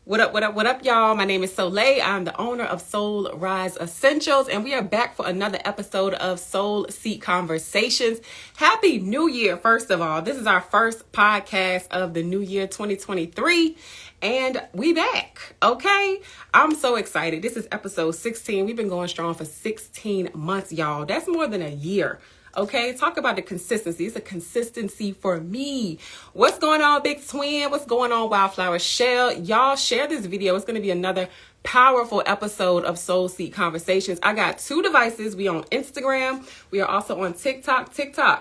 What up, y'all? My name is Soleil. I'm the owner of Soul Rise Essentials, and we are back for another episode of Soul Seek Conversations. Happy New Year, first of all. This is our first podcast of the new year 2023, and we back, okay? I'm so excited. This is episode 16. We've been going strong for 16 months, y'all. That's more than a year. Okay, talk about the consistency. It's a consistency for me. What's going on, Big Twin? What's going on, Wildflower Shell? Y'all share this video. It's going to be another powerful episode of Soul Seek Conversations. I got 2 devices. We on Instagram. We are also on TikTok.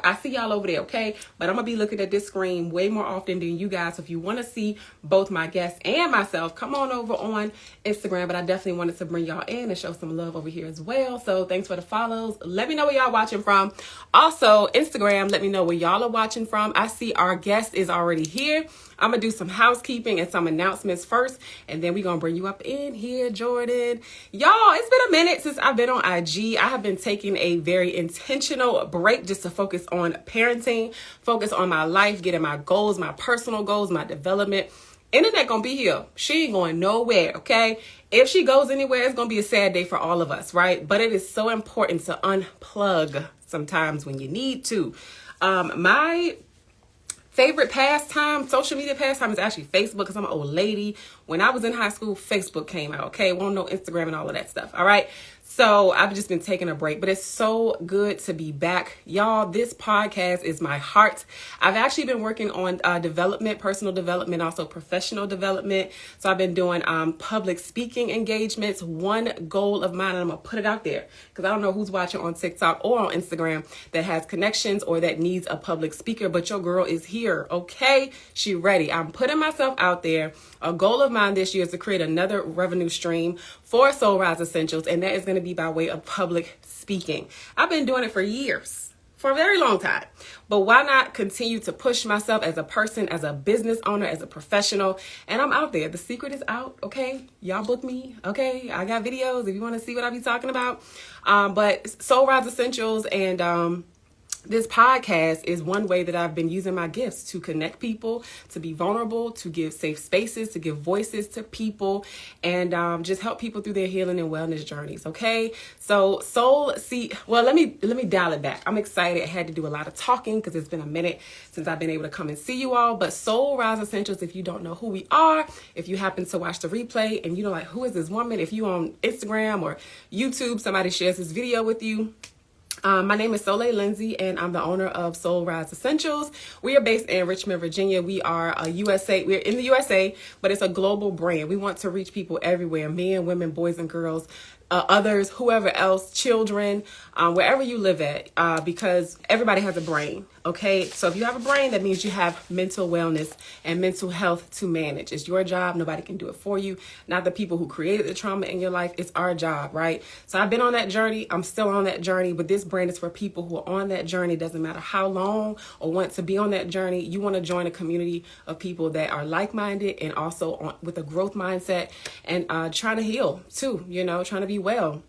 I see y'all over there, okay? But I'm going to be looking at this screen way more often than you guys. So if you want to see both my guests and myself, come on over on Instagram. But I definitely wanted to bring y'all in and show some love over here as well. So thanks for the follows. Let me know where y'all watching from. Also, Instagram, let me know where y'all are watching from. I see our guest is already here. I'm going to do some housekeeping and some announcements first, and then we're going to bring you up in here, Jordan. Y'all, it's been a minute since I've been on IG. I have been taking a very intentional break just to focus on parenting, focus on my life, getting my goals, my personal goals, my development. Internet going to be here. She ain't going nowhere, okay? If she goes anywhere, it's going to be a sad day for all of us, right? But it is so important to unplug sometimes when you need to. My favorite pastime, social media pastime, is actually Facebook, because I'm an old lady. When I was in high school, Facebook came out, okay? Won't know Instagram and all of that stuff, all right? So I've just been taking a break, but it's so good to be back. Y'all, this podcast is my heart. I've actually been working on development, personal development, also professional development. So I've been doing public speaking engagements. One goal of mine, and I'm going to put it out there because I don't know who's watching on TikTok or on Instagram that has connections or that needs a public speaker, but your girl is here, okay? She ready. I'm putting myself out there. A goal of mine this year is to create another revenue stream for Soul Rise Essentials, and that is going to be by way of public speaking. I've been doing it for years, for a very long time, but why not continue to push myself as a person, as a business owner, as a professional? And I'm out there. The secret is out, okay? Y'all book me, okay? I got videos if you want to see what I be talking about. But Soul Rise Essentials and this podcast is one way that I've been using my gifts to connect people, to be vulnerable, to give safe spaces, to give voices to people, and just help people through their healing and wellness journeys. Okay, so let me dial it back. I'm excited. I had to do a lot of talking because it's been a minute since I've been able to come and see you all. But Soul Rise Essentials, if you don't know who we are, if you happen to watch the replay and you know, like, who is this woman? If you on Instagram or YouTube, somebody shares this video with you. My name is Soliel Lindsey, and I'm the owner of Soul Rise Essentials. We are based in Richmond, Virginia. We're in the USA, but it's a global brand. We want to reach people everywhere, men, women, boys, and girls, others, whoever else, children, wherever you live at, because everybody has a brain, okay? So if you have a brain, that means you have mental wellness and mental health to manage. It's your job. Nobody can do it for you. Not the people who created the trauma in your life. It's our job, right? So I've been on that journey. I'm still on that journey, but this brand is for people who are on that journey. Doesn't matter how long or want to be on that journey. You want to join a community of people that are like-minded and also with a growth mindset and trying to heal too, trying to be well.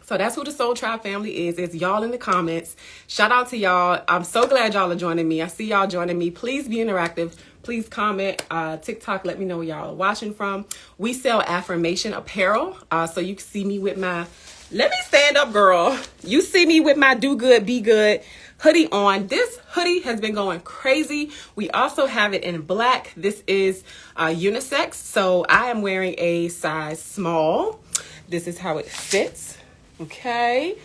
So that's who the Soul Tribe family is. It's y'all in the comments. Shout out to y'all. I'm so glad y'all are joining me. I see y'all joining me. Please be interactive. Please comment. TikTok, let me know where y'all are watching from. We sell affirmation apparel. So you can see me with my, let me stand up, girl. You see me with my do good, be good hoodie on. This hoodie has been going crazy. We also have it in black. This is unisex. So I am wearing a size small. This is how it fits. Okay.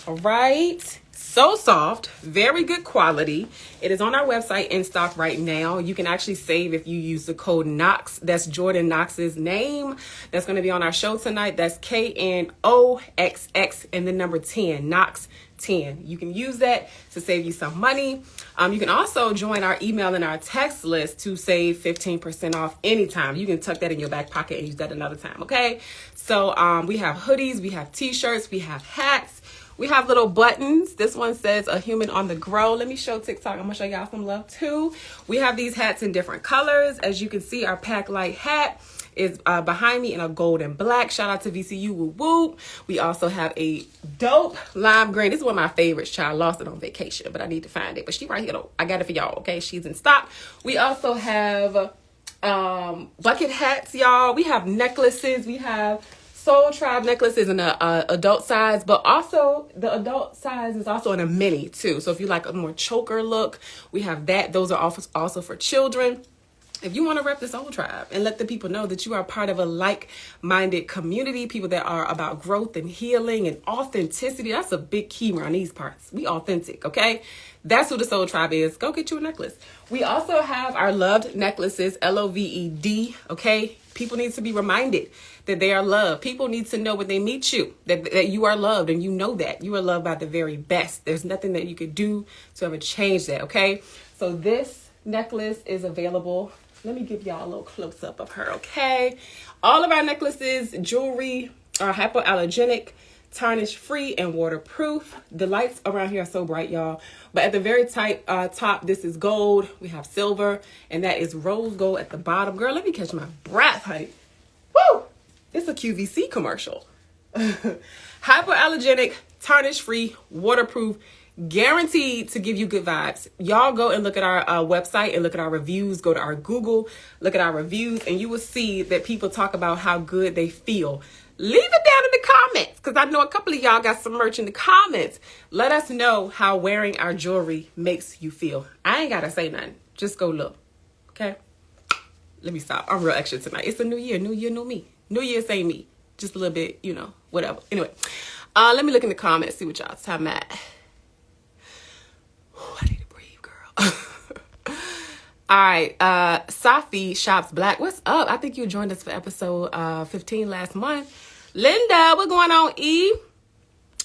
All right. So soft, very good quality. It is on our website in stock right now. You can actually save if you use the code Knoxx. That's Jordan Knox's name. That's going to be on our show tonight. That's KNOXX and the number 10, Knoxx 10. You can use that to save you some money. You can also join our email and our text list to save 15% off anytime. You can tuck that in your back pocket and use that another time. Okay. So we have hoodies, we have t-shirts, we have hats. We have little buttons. This one says a human on the grow. Let me show TikTok. I'm going to show y'all some love too. We have these hats in different colors. As you can see, our Pack Light hat is behind me in a gold and black. Shout out to VCU, woo woo. We also have a dope lime green. This is one of my favorites, child. I lost it on vacation, but I need to find it. But she right here though. I got it for y'all, okay? She's in stock. We also have Bucket hats, y'all. We have necklaces. We have Soul Tribe necklaces in a adult size, but also the adult size is also in a mini too. So if you like a more choker look, we have that. Those are also for children. If you want to rep the Soul Tribe and let the people know that you are part of a like-minded community, people that are about growth and healing and authenticity, that's a big key around these parts. We authentic, okay? That's who the Soul Tribe is. Go get you a necklace. We also have our loved necklaces, LOVED, okay? People need to be reminded that they are loved. People need to know when they meet you that you are loved, and you know that. You are loved by the very best. There's nothing that you could do to ever change that, okay? So this necklace is available. Let me give y'all a little close up of her, okay? All of our necklaces, jewelry are hypoallergenic, tarnish free, and waterproof. The lights around here are so bright, y'all. But at the very top, this is gold. We have silver, and that is rose gold at the bottom. Girl, let me catch my breath, honey. Woo! It's a QVC commercial. Hypoallergenic, tarnish free, waterproof, guaranteed to give you good vibes. Y'all go and look at our website and look at our reviews. Go to our Google, look at our reviews, and you will see that people talk about how good they feel. Leave it down in the comments, because I know a couple of y'all got some merch in the comments. Let us know how wearing our jewelry makes you feel. I ain't gotta say nothing. Just go look. Okay? Let me stop. I'm real extra tonight. It's a new year. New year, new me. New year, same me. Just a little bit, whatever. Anyway, let me look in the comments, see what y'all talking about. I need to breathe, girl. All right. Safi Shops Black. What's up? I think you joined us for episode 15 last month. Linda, what's going on, E?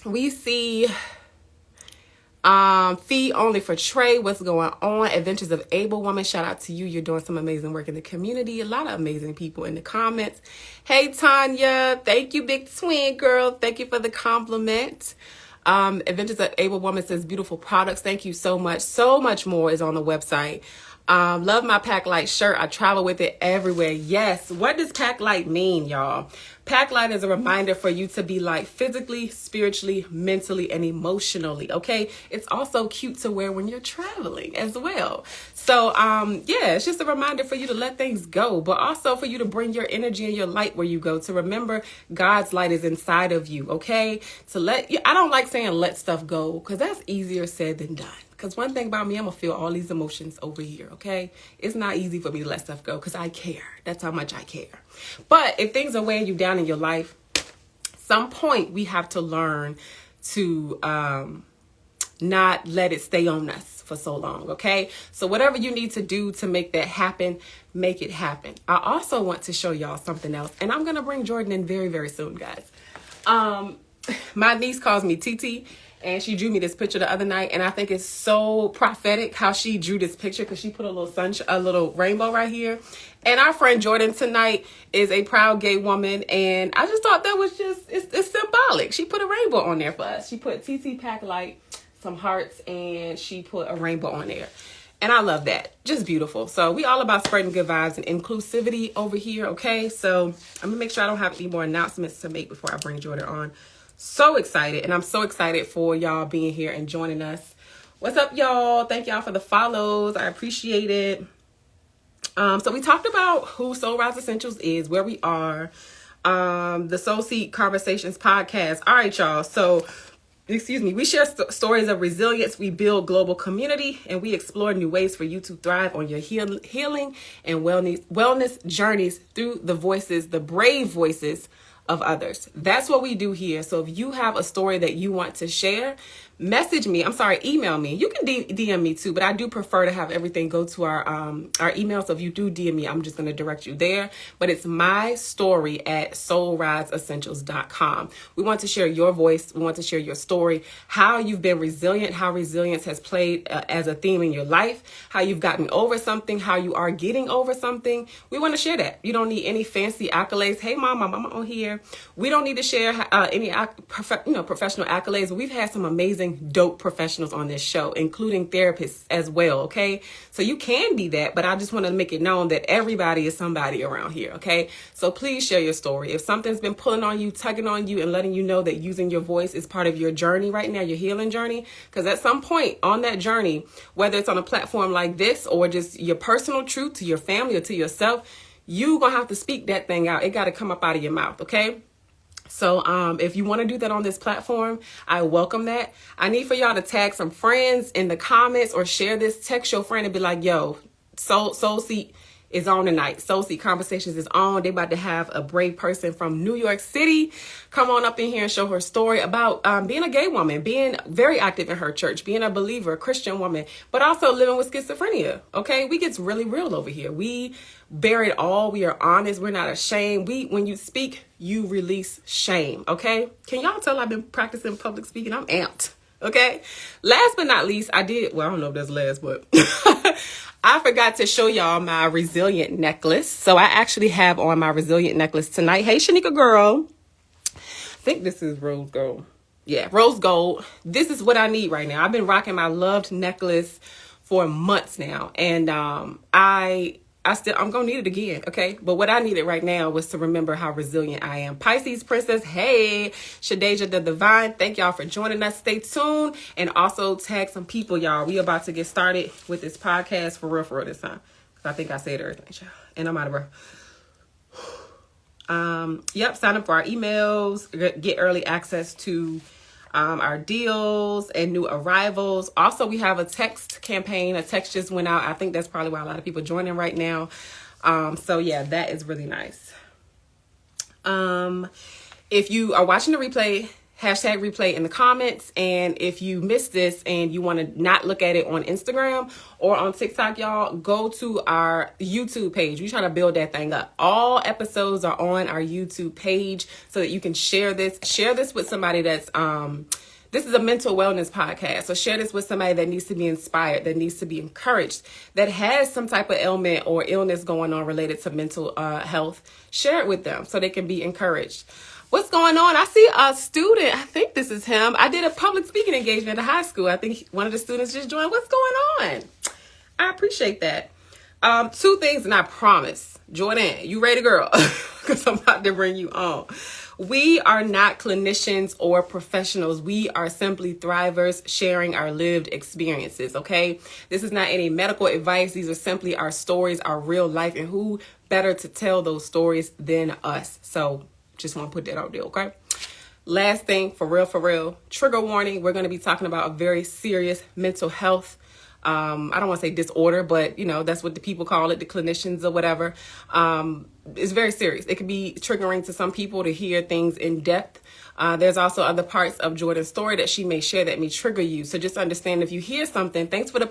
We see fee only for Trey. What's going on? Adventures of Able Woman. Shout out to you. You're doing some amazing work in the community. A lot of amazing people in the comments. Hey, Tanya. Thank you, big twin girl. Thank you for the compliment. Adventures of Able Woman says beautiful products. Thank you so much. So much more is on the website. Love my Pack Light shirt. I travel with it everywhere. Yes. What does Pack Light mean, y'all? Pack Light is a reminder for you to be light physically, spiritually, mentally, and emotionally. Okay. It's also cute to wear when you're traveling as well. So, yeah, it's just a reminder for you to let things go, but also for you to bring your energy and your light where you go, to remember God's light is inside of you. Okay. I don't like saying let stuff go, because that's easier said than done. Because one thing about me, I'm going to feel all these emotions over here, okay? It's not easy for me to let stuff go because I care. That's how much I care. But if things are weighing you down in your life, some point we have to learn to not let it stay on us for so long, okay? So whatever you need to do to make that happen, make it happen. I also want to show y'all something else, and I'm going to bring Jordan in very, very soon, guys. My niece calls me TT. And she drew me this picture the other night, and I think it's so prophetic how she drew this picture, because she put a little rainbow right here. And our friend Jordan tonight is a proud gay woman, and I just thought that was it's symbolic. She put a rainbow on there for us. She put TT Pack Light, some hearts, and she put a rainbow on there. And I love that. Just beautiful. So we all about spreading good vibes and inclusivity over here, okay? So I'm going to make sure I don't have any more announcements to make before I bring Jordan on. So excited, and I'm so excited for y'all being here and joining us. What's up, y'all? Thank y'all for the follows. I appreciate it. So we talked about who Soul Rise Essentials is, where we are, the Soul Seed Conversations podcast. All right, y'all. So, we share stories of resilience. We build global community, and we explore new ways for you to thrive on your healing and wellness journeys through the brave voices of others. That's what we do here. So if you have a story that you want to share, email me. You can DM me too, but I do prefer to have everything go to our email. So if you do DM me, I'm just going to direct you there. But it's my story at soulriseessentials.com. We want to share your voice. We want to share your story, how you've been resilient, how resilience has played as a theme in your life, how you've gotten over something, how you are getting over something. We want to share that. You don't need any fancy accolades. Hey, mom, I'm on here. We don't need to share any professional accolades. We've had some amazing amazing, dope professionals on this show, including therapists as well, okay? So you can be that, but I just want to make it known that everybody is somebody around here, okay? So please share your story. If something's been pulling on you, tugging on you, and letting you know that using your voice is part of your journey right now, your healing journey, because at some point on that journey, whether it's on a platform like this or just your personal truth to your family or to yourself, you gonna have to speak that thing out. It got to come up out of your mouth, okay? So if you want to do that on this platform, I welcome that. I need for y'all to tag some friends in the comments or share this. Text your friend and be like, yo, Soul Seat is on tonight. Soul Seat Conversations is on. They about to have a brave person from New York City come on up in here and show her story about being a gay woman, being very active in her church, being a believer, a Christian woman, but also living with schizophrenia. Okay, we get really real over here. We bear it all. We are honest. We're not ashamed. When you speak, you release shame. Okay, can y'all tell I've been practicing public speaking? I'm amped. Okay, last but not least, I don't know if that's last, but I forgot to show y'all my resilient necklace. So I actually have on my resilient necklace tonight. Hey, Shanika girl. I think this is rose gold. Yeah, rose gold. This is what I need right now. I've been rocking my loved necklace for months now. And I'm going to need it again. Okay. But what I needed right now was to remember how resilient I am. Pisces Princess. Hey, Shadeja the Divine. Thank y'all for joining us. Stay tuned and also tag some people, y'all. We about to get started with this podcast for real this time. I think I said everything, y'all. And I'm out of breath. Yep. Sign up for our emails. Get early access to our deals and new arrivals. Also, we have a text campaign. A text just went out. I think that's probably why a lot of people are joining right now. So yeah, that is really nice. If you are watching the replay, hashtag replay in the comments. And if you missed this and you want to not look at it on Instagram or on TikTok, y'all, go to our YouTube page. We try to build that thing up. All episodes are on our YouTube page so that you can share this. Share this with somebody that's, this is a mental wellness podcast. So share this with somebody that needs to be inspired, that needs to be encouraged, that has some type of ailment or illness going on related to mental health. Share it with them so they can be encouraged. What's going on? I see a student. I think this is him. I did a public speaking engagement at high school. I think one of the students just joined. What's going on? I appreciate that. Two things, and I promise. Jordan, you ready, girl? Because I'm about to bring you on. We are not clinicians or professionals. We are simply thrivers sharing our lived experiences, okay? This is not any medical advice. These are simply our stories, our real life, and who better to tell those stories than us? So just want to put that out there, okay? Last thing, for real, trigger warning. We're going to be talking about a very serious mental health I don't want to say disorder, but that's what the people call it, the clinicians or whatever. It's very serious. It can be triggering to some people to hear things in depth. There's also other parts of Jordan's story that she may share that may trigger you. So just understand, if you hear something, thanks for the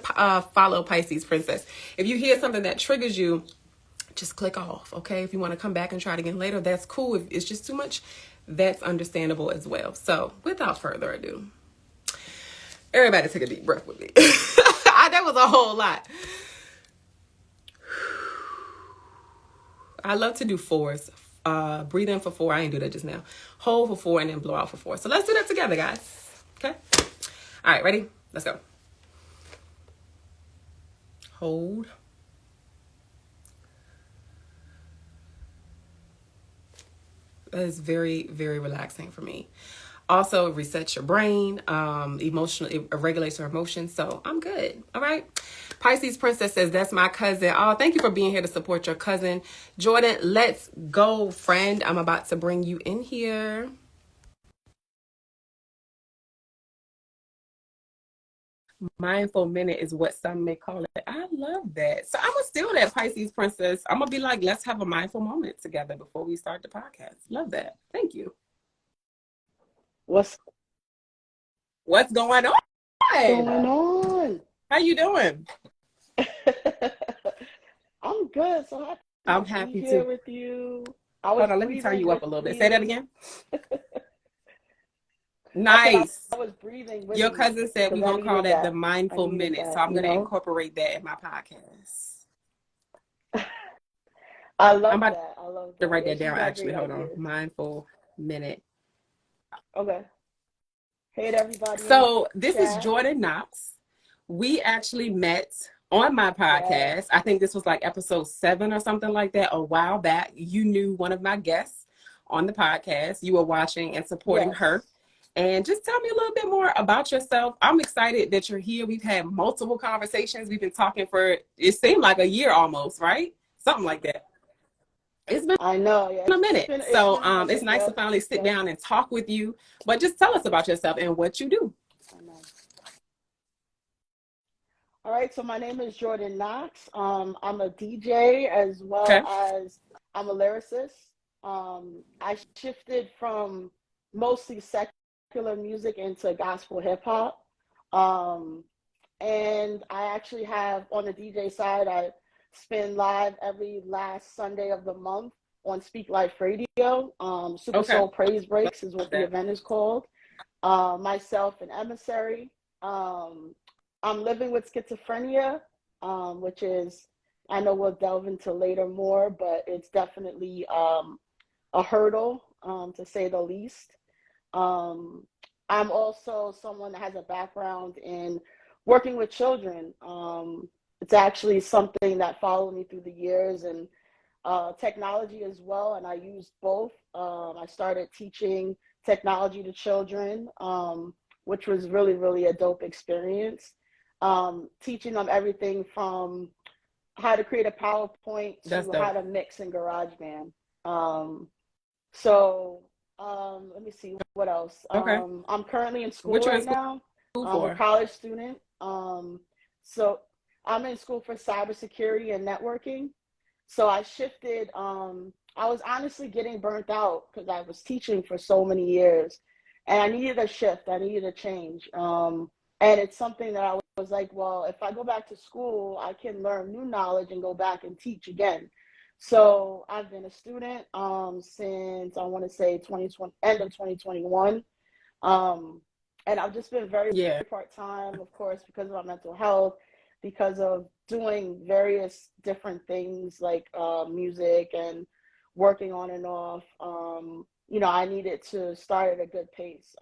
follow, Pisces Princess. If you hear something that triggers you, just click off. Okay. If you want to come back and try it again later, that's cool. If it's just too much, that's understandable as well. So without further ado, everybody take a deep breath with me. That was a whole lot. I love to do fours. Breathe in for 4. I didn't do that just now. Hold for 4 and then blow out for 4. So let's do that together, guys. Okay. All right. Ready? Let's go. Hold. That is very, very relaxing for me. Also, it resets your brain, it regulates your emotions. So I'm good. All right. Pisces Princess says, that's my cousin. Oh, thank you for being here to support your cousin. Jordan, let's go, friend. I'm about to bring you in here. Mindful minute is what some may call it. I love that. So I'm going to steal that, Pisces Princess. I'm going to be like, let's have a mindful moment together before we start the podcast. Love that. Thank you. What's going on? How you doing? I'm good. So I'm happy to be too. Here with you. Hold on, let me turn you up a little bit. Say that again. Nice. I was breathing with your cousin said we're gonna call that the mindful minute. So I'm gonna incorporate that in my podcast. I love that. I love that. To write that down. Actually, hold on. Mindful minute. Okay. Hey to everybody in the So this is chat. Jordan Knoxx. We actually met on my Yes. podcast. I think this was like episode 7 or something like that a while back. You knew one of my guests on the podcast. You were watching and supporting her. Yes. And just tell me a little bit more about yourself. I'm excited that you're here. We've had multiple conversations. We've been talking for, it seemed like a year almost, right? Something like that. It's been I know. Yeah. a minute. It's So been a it's minute. nice to Yep. finally sit Yep. down and talk with you. But just tell us about yourself and what you do. I know. All right. So my name is Jordan Knoxx. I'm a DJ as well Okay. as I'm a lyricist. I shifted from mostly secular music into gospel hip hop. Um, and I actually have on the DJ side, I spin live every last Sunday of the month on Speak Life Radio. Super Okay. Soul Praise Breaks is what the That. event is called. Myself and Emissary. I'm living with schizophrenia, which is, I know we'll delve into later more, but it's definitely a hurdle, to say the least. Um, I'm also someone that has a background in working with children. It's actually something that followed me through the years, and technology as well. And I used both. I started teaching technology to children, which was really, really a dope experience. Teaching them everything from how to create a PowerPoint That's to how dope. to mix in GarageBand. So let me see what else. Okay. I'm currently in school What you in right school now. I'm a for? college student. So I'm in school for cybersecurity and networking. So I shifted. I was honestly getting burnt out because I was teaching for so many years, and I needed a shift. I needed a change. And it's something that I was like, well, if I go back to school, I can learn new knowledge and go back and teach again. So I've been a student since I want to say 2020, end of 2021. Um, and I've just been very Yeah. part-time, of course, because of my mental health, because of doing various different things like music and working on and off. I needed to start at a good pace.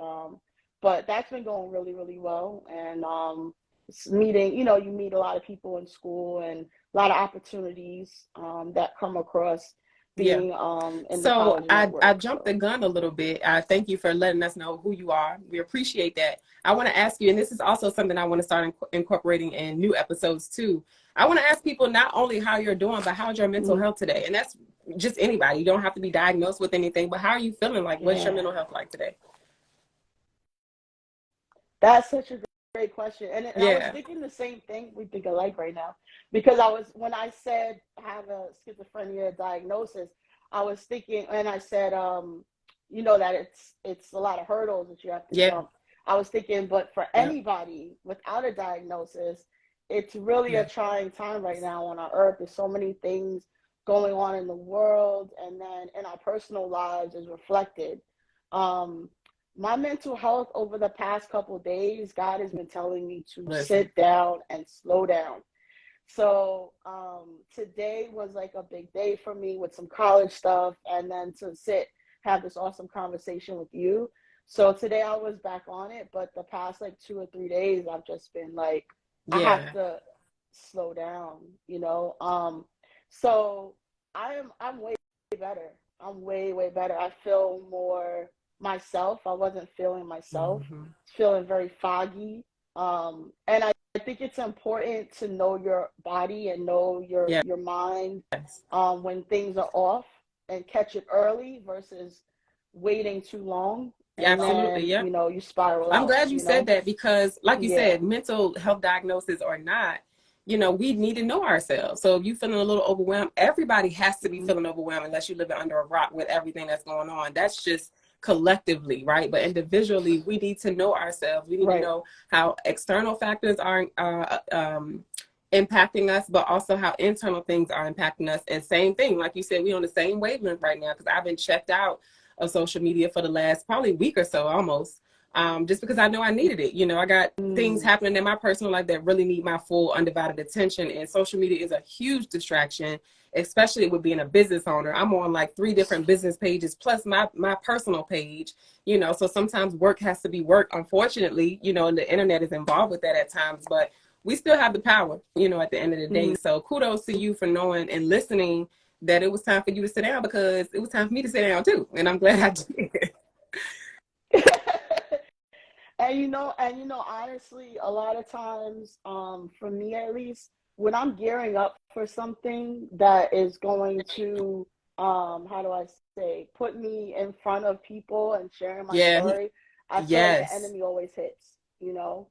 But that's been going really, really well. And meeting, you meet a lot of people in school and a lot of opportunities that come across Yeah. being in the So college I network. jumped the So gun a little bit. I thank you for letting us know who you are. We appreciate that. I want to ask you, and this is also something I want to start incorporating in new episodes too. I want to ask people not only how you're doing, but how's your mental mhm. health today? And that's just anybody. You don't have to be diagnosed with anything, but how are you feeling? Like, what's your Yeah, mental health like today? that's such a great question. And I was Yeah. thinking the same thing. We think alike right now, because when I said I have a schizophrenia diagnosis, I was thinking, and I said, that it's a lot of hurdles that you have to Yeah. jump. I was thinking, but for Yeah. anybody without a diagnosis, it's really a Yeah. trying time right now on our earth. There's so many things going on in the world, and then in our personal lives is reflected. Um, my mental health over the past couple of days, God has been telling me to Listen. sit down and slow down. So today was like a big day for me with some college stuff, and then to have this awesome conversation with you. So today I was back on it, but the past like 2 or 3 days, I've just been like, I have Yeah. to slow down. So I'm way better. I'm way, way better. I feel more myself. I wasn't feeling myself, Mm-hmm. feeling very foggy. And I think it's important to know your body and know Yeah. your mind Yes. when things are off, and catch it early versus waiting too long, Yeah, and absolutely. then Yeah. you spiral I'm out. glad you said that because, like you Yeah. said, mental health diagnosis or not, we need to know ourselves. So if you're feeling a little overwhelmed, everybody has to be Hmm. feeling overwhelmed unless you're living under a rock with everything that's going on. That's just collectively, right? But individually, we need to know ourselves. We need to Right. know how external factors are impacting us, but also how internal things are impacting us. And same thing, like you said, we on the same wavelength right now because I've been checked out of social media for the last probably week or so almost. just because I know I needed it. You know, I got things Mm. happening in my personal life that really need my full undivided attention, and social media is a huge distraction, especially with being a business owner. I'm on like 3 different business pages plus my personal page, you know, so sometimes work has to be work, unfortunately, you know, and the internet is involved with that at times, but we still have the power, you know, at the end of the day. Mm. So kudos to you for knowing and listening that it was time for you to sit down, because it was time for me to sit down too, and I'm glad I did. Honestly, a lot of times, for me at least, when I'm gearing up for something that is going to, how do I say, put me in front of people and sharing my Yeah, story, I feel like the yes, enemy always hits, you know?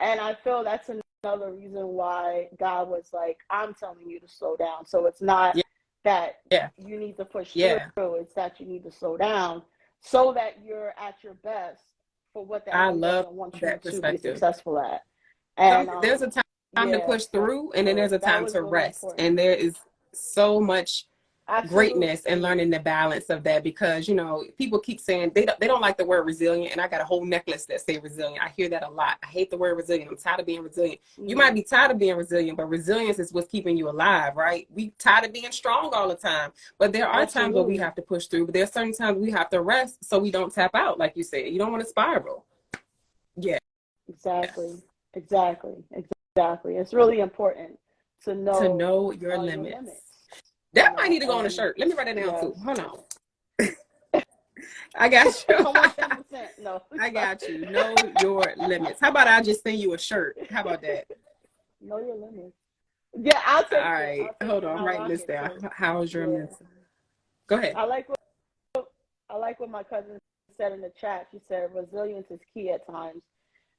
And I feel that's another reason why God was like, I'm telling you to slow down. So it's not yeah, that yeah, you need to push through, yeah. it's that you need to slow down so that you're at your best for what the I enemy love doesn't want you that to be perspective. successful at. And There's a time to yeah, push through, and then so there's a that time was to really rest. important. And there is so much greatness and Absolutely. learning the balance of that, because you know people keep saying they don't like the word resilient, and I got a whole necklace that say resilient. I hear that a lot. I hate the word resilient. I'm tired of being resilient. You might Mm, be tired of being resilient, but resilience is what's keeping you alive, right? We tired of being strong all the time, but there are times where we absolutely. have to push through, but there's certain times we have to rest so we don't tap out, like you said. You don't want to spiral. Yeah, Exactly. Exactly. Exactly. It's really important to to know know your your limits. limits, That might need to go on a and shirt. Let me write that down too. yes. Hold on. I got you. Come on, 10%. No, I got you. Know your limits. How about I just send you a shirt? How about that? know your limits. Yeah, I'll All take it. right. I'll take Hold it on. and I'm I'll writing rock this it down. too. How's your Yeah. mental? Go ahead. I like I like what my cousin said in the chat. She said resilience is key at times.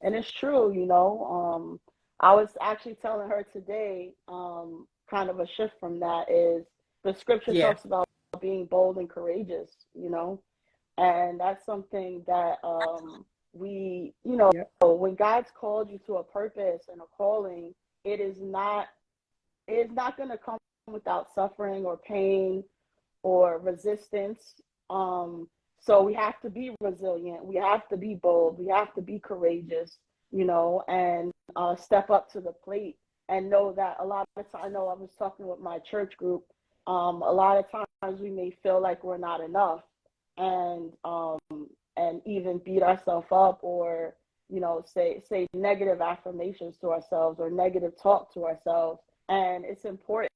And it's true, I was actually telling her today, kind of a shift from that is the scripture Yeah. talks about being bold and courageous, and that's something that we, Yep. when God's called you to a purpose and a calling, it is not it's not going to come without suffering or pain or resistance. Um, so we have to be resilient. We have to be bold. We have to be courageous, and step up to the plate and know that a lot of times, I know I was talking with my church group. A lot of times we may feel like we're not enough, and even beat ourselves up, or say negative affirmations to ourselves or negative talk to ourselves. And it's important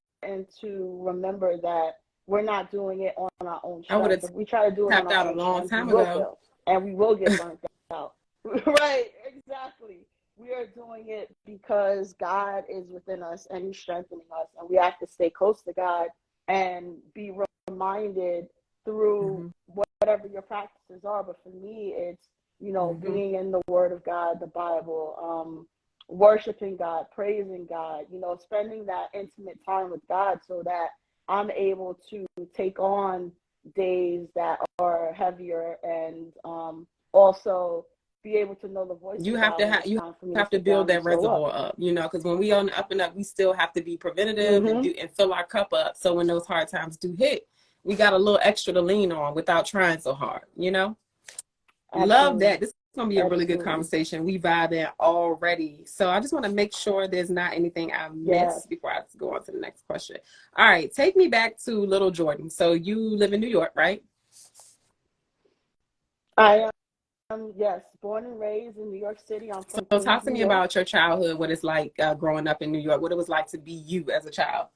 to remember that we're not doing it on our own I would strength. have If we try to do it on tapped our out a own long strength, we time will ago. fail and we will get burnt out. Right, exactly. We are doing it because God is within us and He's strengthening us, and we have to stay close to God and be reminded through Mm-hmm. whatever your practices are. But for me, it's Mm-hmm. being in the Word of God, the Bible, worshiping God, praising God, spending that intimate time with God so that I'm able to take on days that are heavier, and also be able to know the voice You of have God to when it's you time for me to have to sit build down and that slow up. reservoir up, you know, because when we on the up and up, we still have to be preventative and Mm-hmm. do and fill our cup up. So when those hard times do hit, we got a little extra to lean on without trying so hard, you know? Love Absolutely. that. This is going to be a really good Absolutely. conversation. We vibe in already. So I just want to make sure there's not anything I Yes. missed before I go on to the next question. All right. Take me back to little Jordan. So you live in New York, right? I am, yes, born and raised in New York City. I'm from So Queens, talk to New me York. about your childhood, what it's like growing up in New York, what it was like to be you as a child.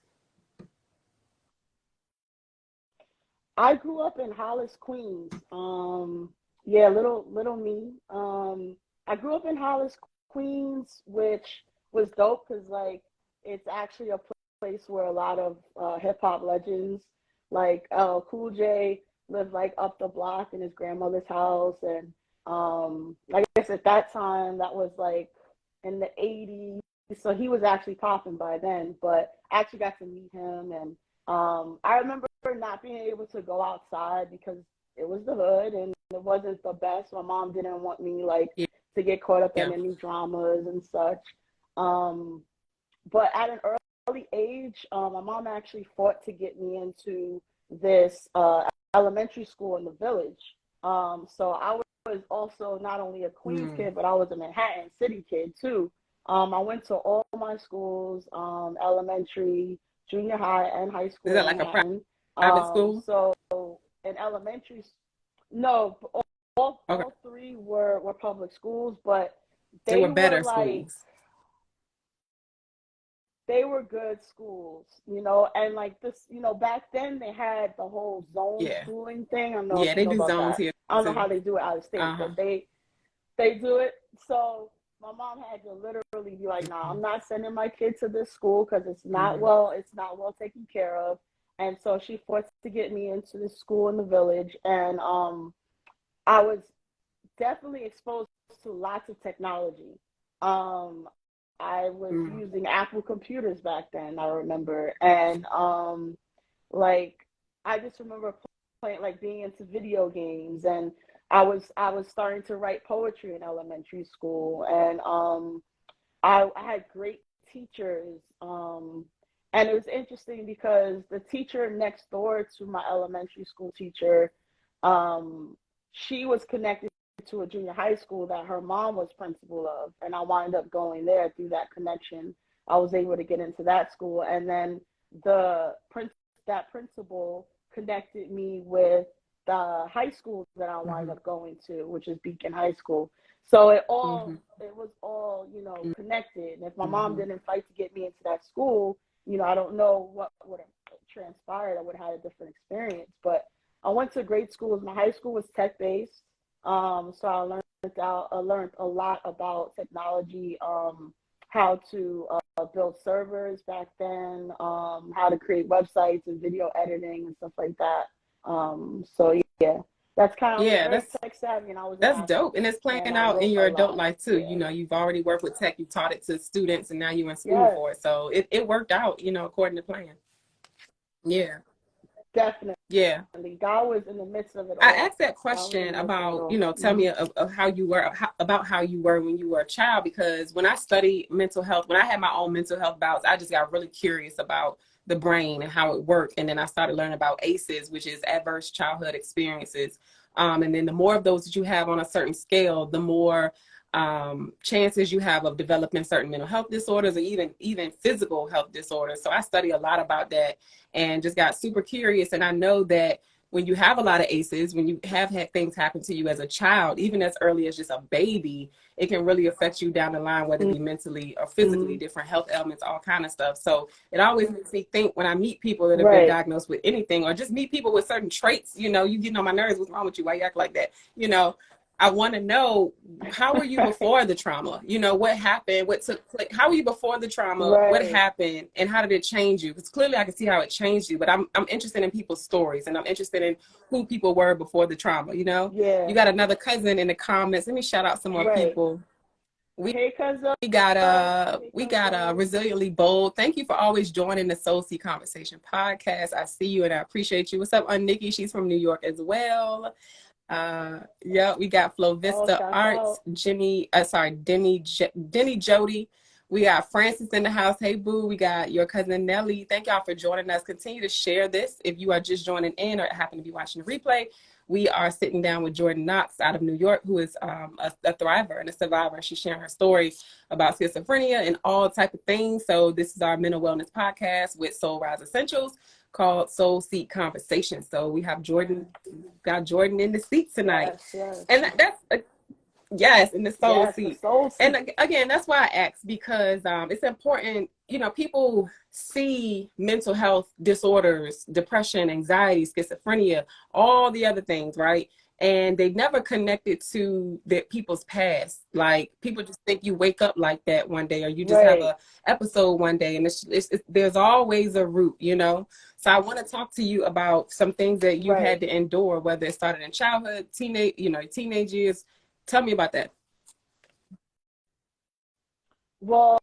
I grew up in Hollis, Queens. Yeah, little me. I grew up in Hollis, Queens, which was dope because like it's actually a place where a lot of hip hop legends like Cool J lived like up the block in his grandmother's house, and I guess at that time that was like in the '80s, so he was actually popping by then. But I actually got to meet him, and I remember not being able to go outside because it was the hood and it wasn't the best. My mom didn't want me like Yeah. to get caught up in Yeah. any dramas and such. Um, but at an early age, my mom actually fought to get me into this elementary school in the village. So I was also not only a Queens kid, but I was a Manhattan City kid too. I went to all my schools, elementary, junior high, and high Is school that in like a Manhattan. private school? So in elementary, no, Okay. all three were public schools, but They were they were better like schools. they were good schools, you know, and like this, you know, back then they had the whole zone Yeah. schooling thing. I don't know if Yeah, you they know do about zones that. here I don't know too. how they do it out of state, Uh-huh. but they do it. So my mom had to literally be like, "Nah, Mm-hmm. I'm not sending my kid to this school because Mm-hmm. it's not well taken care of." And so she forced to get me into this school in the village, and I was definitely exposed to lots of technology. Um, I was Mm-hmm. using Apple computers back then, I remember. And like I just remember playing like being into video games, and I was starting to write poetry in elementary school, and I had great teachers. And it was interesting because the teacher next door to my elementary school teacher, um, she was connected to a junior high school that her mom was principal of, and I wound up going there through that connection. I was able to get into that school, and then the prince that principal connected me with the high school that I wound Mm-hmm. up going to, which is Beacon High School. So Mm-hmm. it was all, you know, connected. And if my mom Mm-hmm. didn't fight to get me into that school, you know, I don't know what would have transpired. I would have had a different experience. But I went to great schools. My high school was tech based. So I learned a lot about technology, how to build servers back then, how to create websites and video editing and stuff like that. So yeah, that's kind of, I was Yeah, very tech savvy, and I was that's active, dope. And it's playing and I out in wrote a your adult lot. life too. Yeah. You know, you've already worked with tech, you taught it to students, and now you're in school Yes, for it. So it worked out, you know, according to plan. Yeah. definitely. Yeah. God was in the midst of it I all. asked that God was in question the midst of it about, you all. know, tell me of how you were, about how you were when you were a child, because when I studied mental health, when I had my own mental health bouts, I just got really curious about the brain and how it worked. And then I started learning about ACEs, which is adverse childhood experiences. And then the more of those that you have on a certain scale, the more chances you have of developing certain mental health disorders or even physical health disorders. So I study a lot about that and just got super curious. And I know that when you have a lot of ACEs, when you have had things happen to you as a child, even as early as just a baby, it can really affect you down the line, whether it be mentally or physically, Mm-hmm. different health ailments, all kind of stuff. So it always makes me think when I meet people that have been Right. diagnosed with anything, or just meet people with certain traits, you know, you getting on my nerves, what's wrong with you? Why you act like that? You know, I want to know, how were you before the trauma? You know, what happened? What took place? How were you before the trauma? What Right. happened? And how did it change you? Because clearly I can see how it changed you, but I'm interested in people's stories, and I'm interested in who people were before the trauma, you know? You Yeah. got another cousin in the comments. Let me shout out some more Right. people. We Hey, cousin. we got Hey, cousin. resiliently bold. Thank you for always joining the Soul Seed Conversation podcast. I see you and I appreciate you. What's up, Nikki? She's from New York as well. Yeah, we got Flo Oh, Vista shout Arts, out. Denny Jody. We got Francis in the house. Hey boo, we got your cousin Nelly. Thank y'all for joining us. Continue to share this if you are just joining in or happen to be watching the replay. We are sitting down with Jordan Knoxx out of New York, who is a thriver and a survivor. She's sharing her story about schizophrenia and all type of things. So this is our mental wellness podcast with Soul Rise Essentials called Soul Seed Conversations. So we have got Jordan in the seat tonight. Yes, yes. And that's yes, in the soul Yes, the seat. soul And seat. again, that's why I asked, because it's important. You know, people see mental health disorders, depression, anxiety, schizophrenia, all the other things, right? And they never connected to the people's past. Like people just think you wake up like that one day, or you just have Right. a episode one day, and there's always a root, you know. So I want to talk to you about some things that you've Right. had to endure, whether it started in childhood, teenage years. Tell me about that. Well,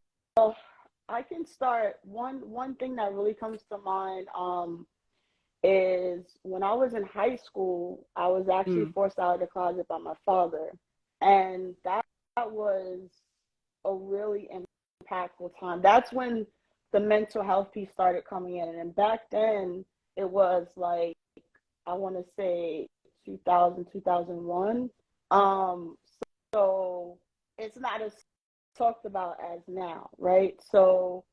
I can start. One thing that really comes to mind is when I was in high school, I was actually Mm, forced out of the closet by my father. And that was a really impactful time. That's when the mental health piece started coming in. And back then, it was like, I want to say 2000, 2001. Um, so it's not as talked about as now, right? So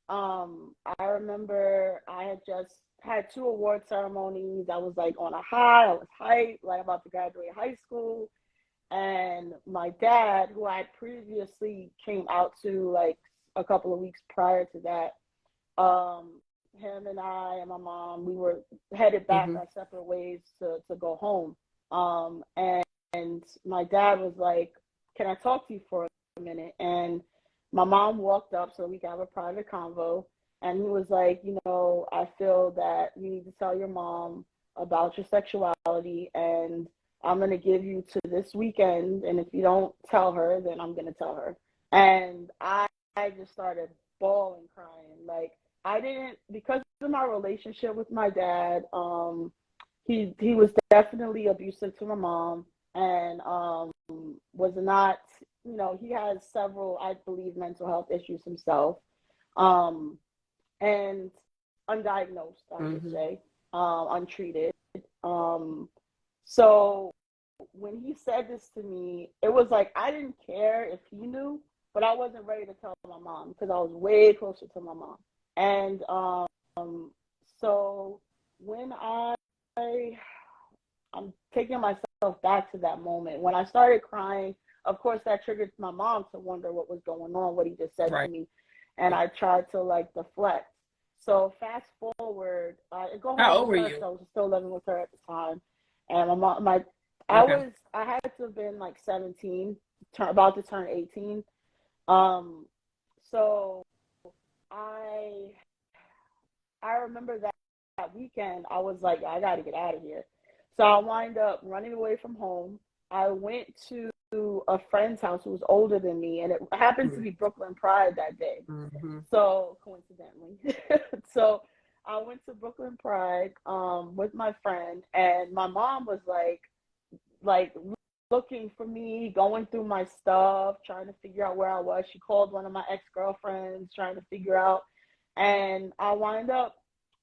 I remember I had just had two award ceremonies. I was like on a high. I was hyped, like about to graduate high school. And my dad, who I previously came out to like a couple of weeks prior to that, him and I and my mom, we were headed back Mm-hmm. our separate ways to go home. And my dad was like, "Can I talk to you for a minute?" And my mom walked up so we could have a private convo. And he was like, "I feel that you need to tell your mom about your sexuality, and I'm going to give you to this weekend. And if you don't tell her, then I'm going to tell her." And I just started bawling, crying. Like, I didn't, because of my relationship with my dad, he was definitely abusive to my mom, and was not, he has several, I believe, mental health issues himself, um, and undiagnosed, I would Mm-hmm. say, untreated. Um, so when he said this to me, it was like I didn't care if he knew, but I wasn't ready to tell my mom because I was way closer to my mom. And so when I'm taking myself back to that moment when I started crying. Of course, that triggered my mom to wonder what was going on, what he just said to Right. me, and I tried to like deflect. So fast forward, I go home How with old were her you? because I was still living with her at the time, and Okay. I had to have been like 17, about to turn 18. Um, so I I remember that weekend, I was like, I got to get out of here. So I wind up running away from home. I went to a friend's house who was older than me, and it happens to be Brooklyn Pride that day. Mm-hmm. So coincidentally, so I went to Brooklyn Pride with my friend, and my mom was like looking for me, going through my stuff, trying to figure out where I was. She called one of my ex girlfriends, trying to figure out, and I wind up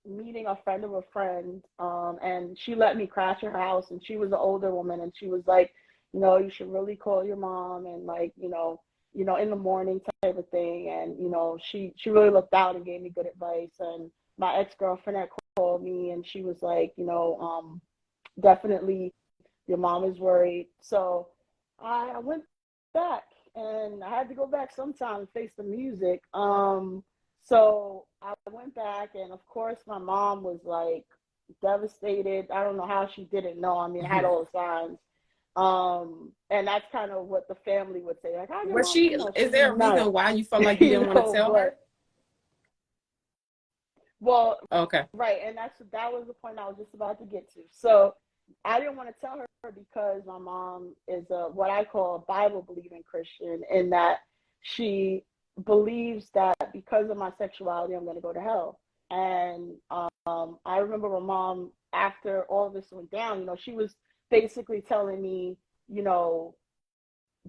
meeting a friend of a friend, and she let me crash her house. And she was an older woman, and she was like, you should really call your mom, and like, in the morning type of thing. And she really looked out and gave me good advice. And my ex girlfriend had called me, and she was like, definitely your mom is worried. So I went back, and I had to go back sometime and face the music. So I went back, and of course, my mom was like devastated. I don't know how she didn't know. I mean, I had Mm-hmm. all the signs. And that's kind of what the family would say, like, "How's your Was mom?" she, is She's there a nuts, reason why you felt like you didn't want to tell her? but well, Okay. right, and that was the point I was just about to get to. So I didn't want to tell her because my mom is a what I call a Bible believing Christian, in that she believes that because of my sexuality, I'm going to go to hell. And I remember my mom, after all this went down, she was basically telling me, you know,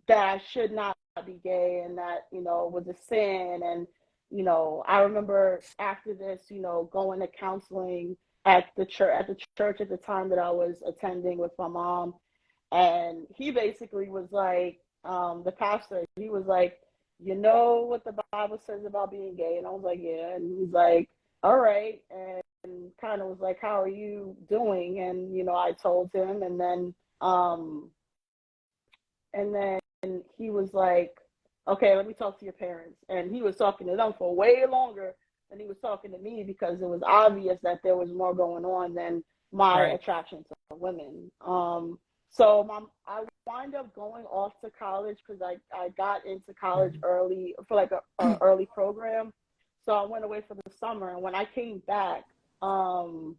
that I should not be gay, and that, was a sin. And, I remember after this, going to counseling at the church at the time that I was attending with my mom. And he basically was like, the pastor, he was like, "You know what the Bible says about being gay?" And I was like, "Yeah." And he's like, "All right." And kind of was like, "How are you doing?" And, I told him. And then he was like, "Okay, let me talk to your parents." And he was talking to them for way longer than he was talking to me, because it was obvious that there was more going on than my Right. attraction to women. So I wind up going off to college because I got into college Mm-hmm. early for like a early program. So I went away for the summer, and when I came back, um,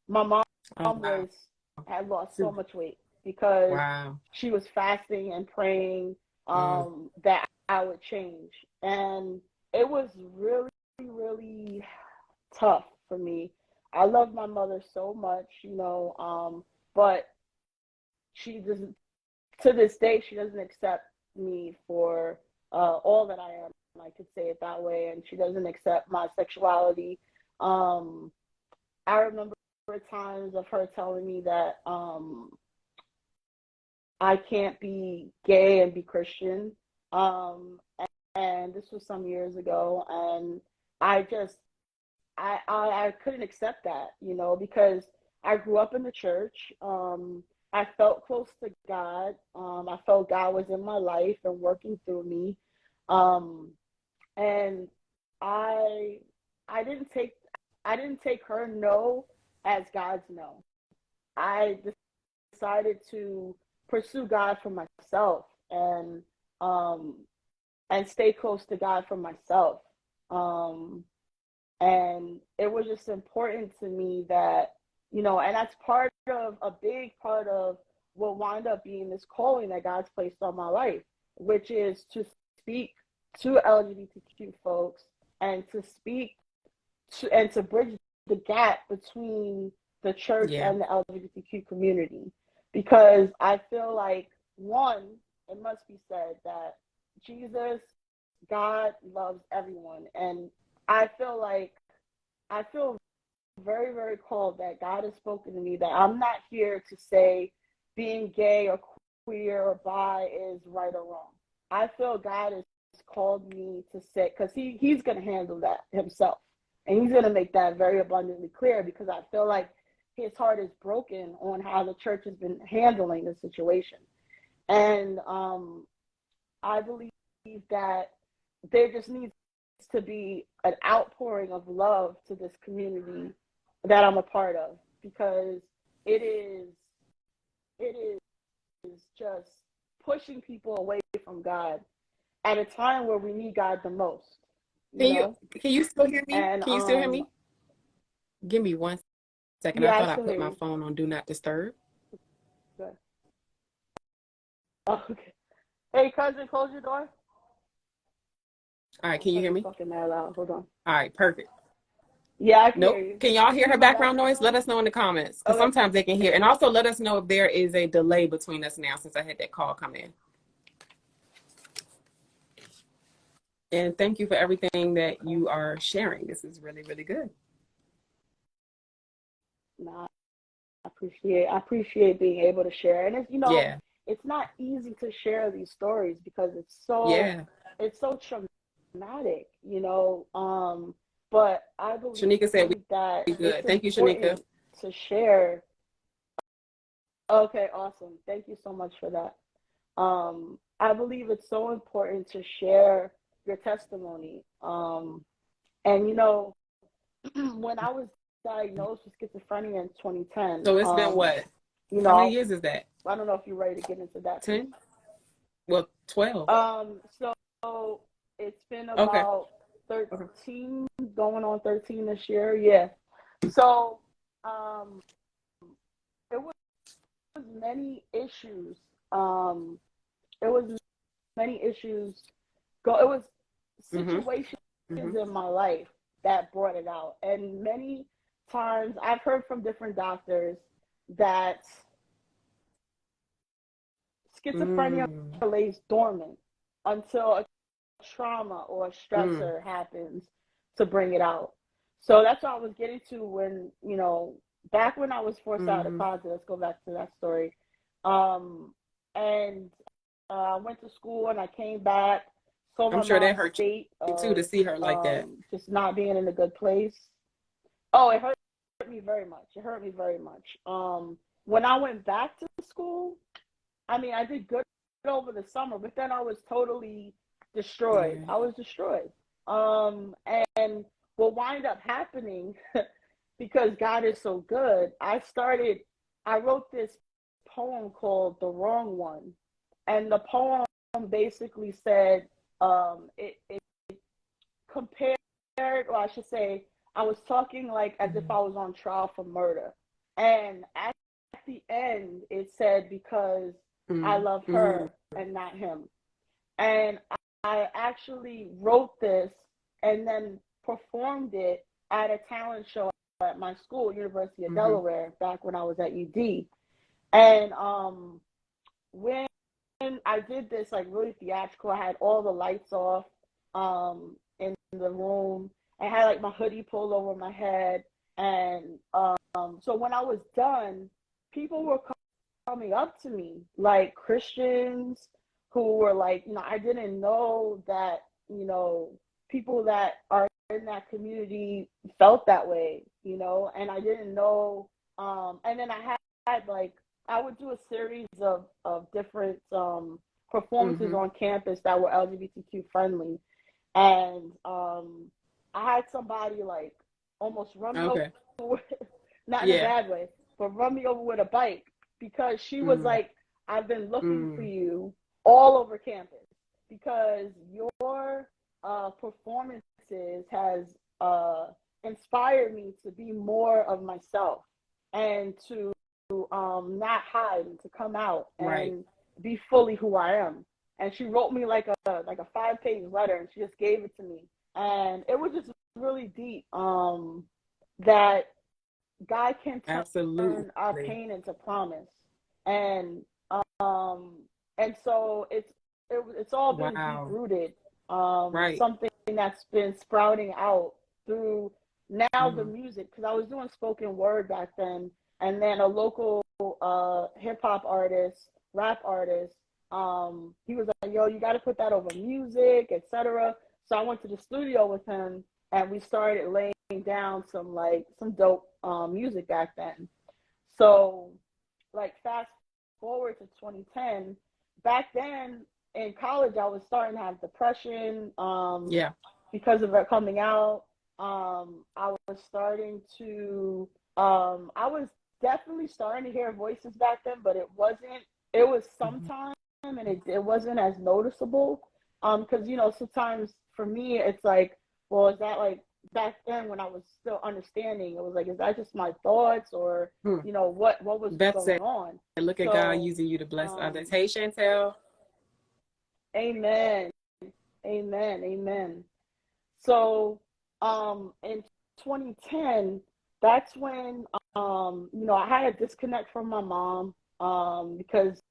my mom Oh, wow. was had lost so So- much weight because Wow. she was fasting and praying, Mm. that I would change. And it was really, really tough for me. I love my mother so much, but she doesn't, to this day, she doesn't accept me for all that I am. I could say it that way. And she doesn't accept my sexuality. Um, I remember times of her telling me that I can't be gay and be Christian. Um, and this was some years ago, and I just I couldn't accept that, because I grew up in the church. I felt close to God. I felt God was in my life and working through me. Um, and I I didn't take her no as God's no. I decided to pursue God for myself, um and stay close to God for myself. Um and it was just important to me that, and that's part of a big part of what wound up being this calling that God's placed on my life, which is to speak to LGBTQ folks, and to speak and to bridge the gap between the church Yeah. and the LGBTQ community. Because I feel like, one, it must be said that Jesus, God loves everyone. And I feel very, very called that God has spoken to me, that I'm not here to say being gay or queer or bi is right or wrong. I feel God has called me to say, because he's going to handle that himself. And he's going to make that very abundantly clear, because I feel like his heart is broken on how the church has been handling the situation. And I believe that there just needs to be an outpouring of love to this community that I'm a part of, because it is just pushing people away from God at a time where we need God the most, Can you still hear me? And Can you still hear me? Give me 1 second. I yeah, I thought I still put hear my you. phone on do not disturb. Good. Oh, okay. Hey, cousin, close your door. All right, My can you hear cousin's me? fucking mad loud. Hold on. All right, perfect. Yeah, I can hear Nope. you. Can y'all You hear hear her my background background noise? Let noise? us know in the comments, because Okay. sometimes they can hear. And also let us know if there is a delay between us now, since I had that call come in. And thank you for everything that Okay. you are sharing. This is really, really good. Nah, I appreciate being able to share. And Yeah. it's not easy to share these stories, because Yeah. it's so traumatic, but I Shanika said believe that we it's good. Thank you, Shanika. important to share. Okay, awesome. Thank you so much for that. I believe it's so important to share your testimony. And when I was diagnosed with schizophrenia in 2010, So it's been what? you How many know, years is that? I don't know if you're ready to get into that piece. 10? Well, 12. So it's been Okay. about Okay. 13, going on 13 this year. Yeah. So it was many issues. It was many issues. It was Mm-hmm. situations Mm-hmm. in my life that brought it out. And many times I've heard from different doctors that schizophrenia Mm. lays dormant until a trauma or a Mm. stressor happens to bring it out. So that's what I was getting to when, back when I was forced out of Mm-hmm. closet. Let's go back to that story. Um, and I went to school and I came back, saw I'm my sure that mom's hurt state you too to of see her like that. just not being in a good place. Oh, it hurt me very much. It hurt me very much. When I went back to school, I mean, I did good over the summer, but then I was totally destroyed. Yeah. I was destroyed. And what wound up happening, because God is so good, I wrote this poem called The Wrong One. And the poem basically said, it compared, or I should say, I was talking like as if Mm-hmm. I was on trial for murder. And at the end, it said, because I love Mm-hmm. her and not him. And I actually wrote this and then performed it at a talent show at my school, University of Mm-hmm. Delaware, back when I was at UD. And when I did this like really theatrical, I had all the lights off in the room. I had like my hoodie pulled over my head. And so when I was done, people were coming up to me, like Christians who were like, I didn't know that, people that are in that community felt that way, and I didn't know. And then I had like, I would do a series of different performances on campus that were LGBTQ friendly. And I had somebody like almost run me over, not in a bad way, but run me over with a bike because she was like, I've been looking for you all over campus because your performances has inspired me to be more of myself and to not hide and to come out and be fully who I am. And she wrote me like a 5-page letter, and she just gave it to me, and it was just really deep. That God can turn our pain into promise, and so it's all been deep rooted. Something that's been sprouting out through now the music, because I was doing spoken word back then, and then a local hip hop artist, rap artist, he was like, yo, you got to put that over music, etc. So I went to the studio with him, and we started laying down some dope music back then. So like fast forward to 2010, back then in college I was starting to have depression because of it coming out. I was starting to I was definitely starting to hear voices back then, but it was sometimes, and it wasn't as noticeable, because sometimes for me it's like, well, is that like back then when I was still understanding, it was like, is that just my thoughts, or what was going on? Look at God using you to bless others. Hey, Chantel. Amen. So in 2010, that's when I had a disconnect from my mom because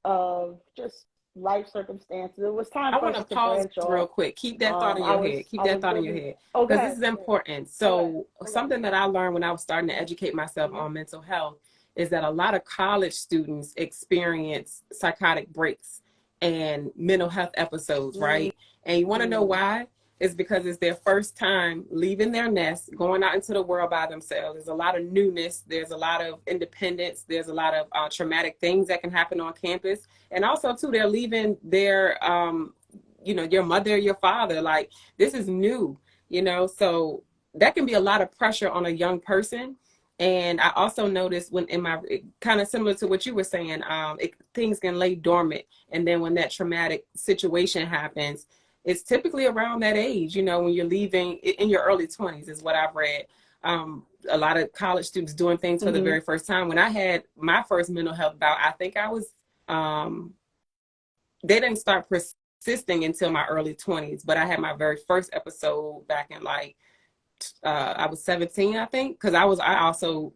of just life circumstances. It was time for us to branch off. Real quick. Keep that thought in your head. Keep that thought in your head. Because this is important. So something that I learned when I was starting to educate myself on mental health is that a lot of college students experience psychotic breaks and mental health episodes, right? And you want to know why? It's because it's their first time leaving their nest, going out into the world by themselves. There's a lot of newness. There's a lot of independence. There's a lot of traumatic things that can happen on campus. And also, too, they're leaving their, your mother, your father. Like, this is new, so that can be a lot of pressure on a young person. And I also noticed when kind of similar to what you were saying, things can lay dormant. And then when that traumatic situation happens, it's typically around that age, when you're leaving in your early 20s is what I've read. A lot of college students doing things for the very first time. When I had my first mental health bout, I think I was, they didn't start persisting until my early 20s, but I had my very first episode back in I was 17, I think, because I also,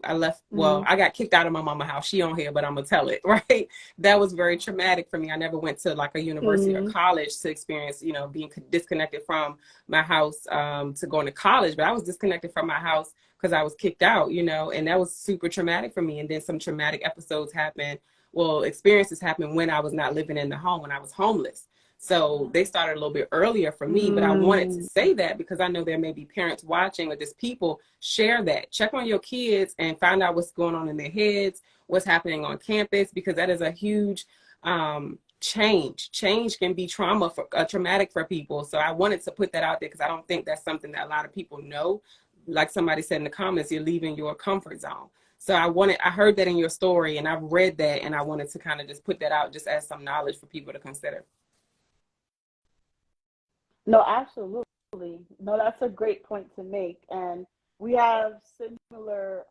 I left, I got kicked out of my mama's house. She on here, but I'm gonna tell it, right? That was very traumatic for me. I never went to like a university or college to experience, being disconnected from my house to going to college, but I was disconnected from my house because I was kicked out, and that was super traumatic for me. And then some traumatic episodes happened. Well, experiences happened when I was not living in the home, when I was homeless. So they started a little bit earlier for me, but I wanted to say that because I know there may be parents watching or just people. Share that. Check on your kids and find out what's going on in their heads, what's happening on campus, because that is a huge change. Change can be traumatic for people. So I wanted to put that out there because I don't think that's something that a lot of people know. Like somebody said in the comments, you're leaving your comfort zone. So I heard that in your story and I've read that, and I wanted to kind of just put that out just as some knowledge for people to consider. No, absolutely. No, that's a great point to make. And we have similar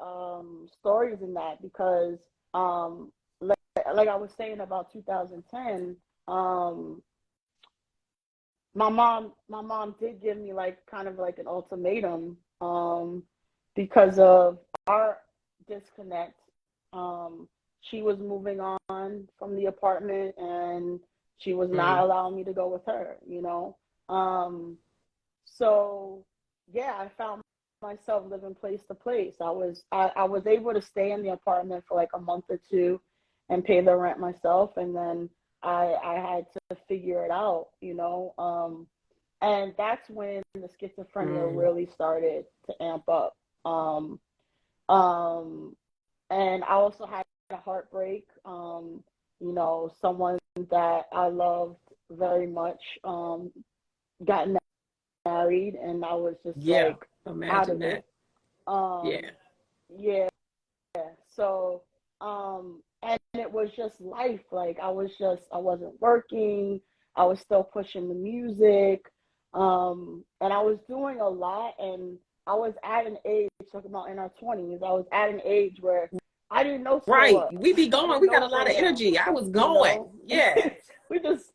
stories in that because, like I was saying about 2010, my mom did give me like kind of like an ultimatum because of our disconnect. She was moving on from the apartment, and she was not allowing me to go with her, so yeah, I found myself living place to place. I was able to stay in the apartment for like a month or two, and pay the rent myself. And then I had to figure it out, and that's when the schizophrenia really started to amp up. Um, and I also had a heartbreak. Someone that I loved very much got married, and I was just like out imagine of that. it. Yeah. So, and it was just life. Like I wasn't working. I was still pushing the music. And I was doing a lot, and I was at an age, talking about in our 20s, I was at an age where I didn't know slow Right. up. We be I going. didn't We got know a lot slow of down, energy. I was going. Yeah. we just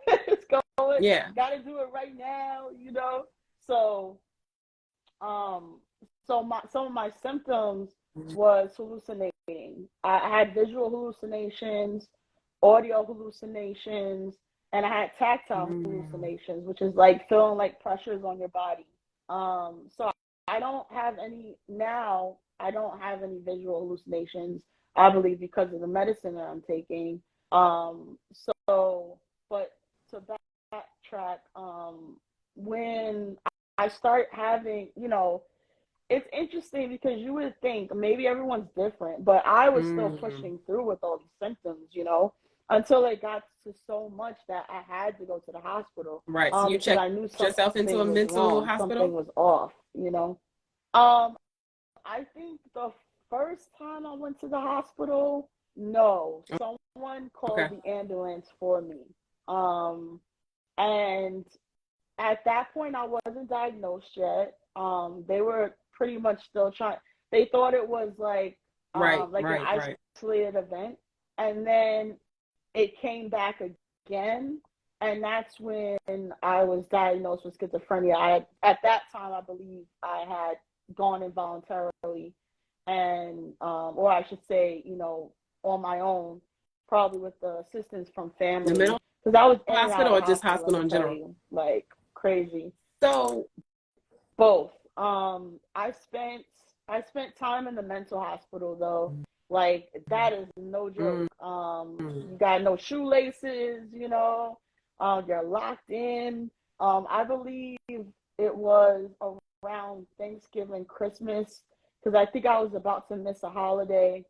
it's going, Yeah. gotta do it right now, So some of my symptoms was hallucinating. I had visual hallucinations, audio hallucinations, and I had tactile hallucinations, which is like feeling like pressures on your body. So I don't have any now. I don't have any visual hallucinations. I believe because of the medicine that I'm taking. But to backtrack, when I start having, it's interesting because you would think maybe everyone's different, but I was still pushing through with all these symptoms, until it got to so much that I had to go to the hospital. Right. So you Because checked I knew yourself into something a was mental wrong, something hospital? was off. I think the first time I went to the hospital, no, someone called Okay. the ambulance for me. And at that point, I wasn't diagnosed yet. They were pretty much still trying. They thought it was like Right. an isolated event, and then it came back again, and that's when I was diagnosed with schizophrenia. At that time, I believe I had gone involuntarily, and or I should say, on my own, probably with the assistance from The family, mental because I was in and out hospital of or the just hospital. Let hospital me in tell general? you, like crazy. So Both. I spent time in the mental hospital though. Like that is no joke. You got no shoelaces, you're locked in. I believe it was around Thanksgiving, Christmas, because I think I was about to miss a holiday,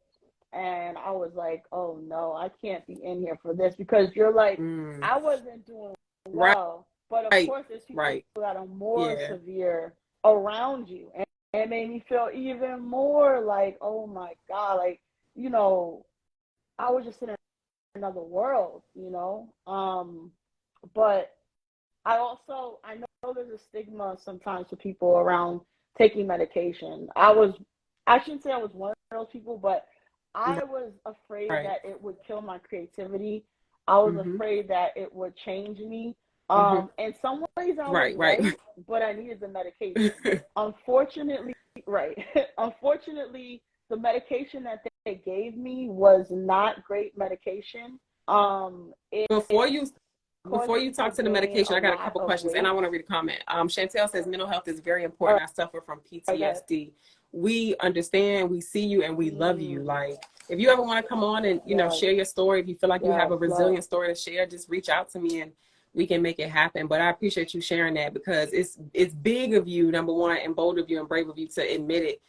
and I was like, oh no, I can't be in here for this, because you're like, I wasn't doing right. well, but of Right. course there's people Right. that are more Yeah. severe around you, and it made me feel even more like, oh my God, like, I was just in another world, but I know there's a stigma sometimes for people around taking medication. I shouldn't say I was one of those people, but I was afraid Right. that it would kill my creativity. I was afraid that it would change me. In some ways I was Right. Right. right, but I needed the medication. Unfortunately, right. Unfortunately, the medication that they gave me was not great medication. Before It you causes you to talk to the gain medication, a I got a lot couple of questions, and I weight. want to read a comment. Chantel says mental health is very All important. I suffer from right, go ahead. PTSD. We understand, we see you, and we love you. Like, if you ever want to come on and Yes, share your story, if you feel like you have yes, a love. resilient story to share, just reach out to me and we can make it happen. But I appreciate you sharing that, because it's big of you, number one, and bold of you and brave of you to admit it.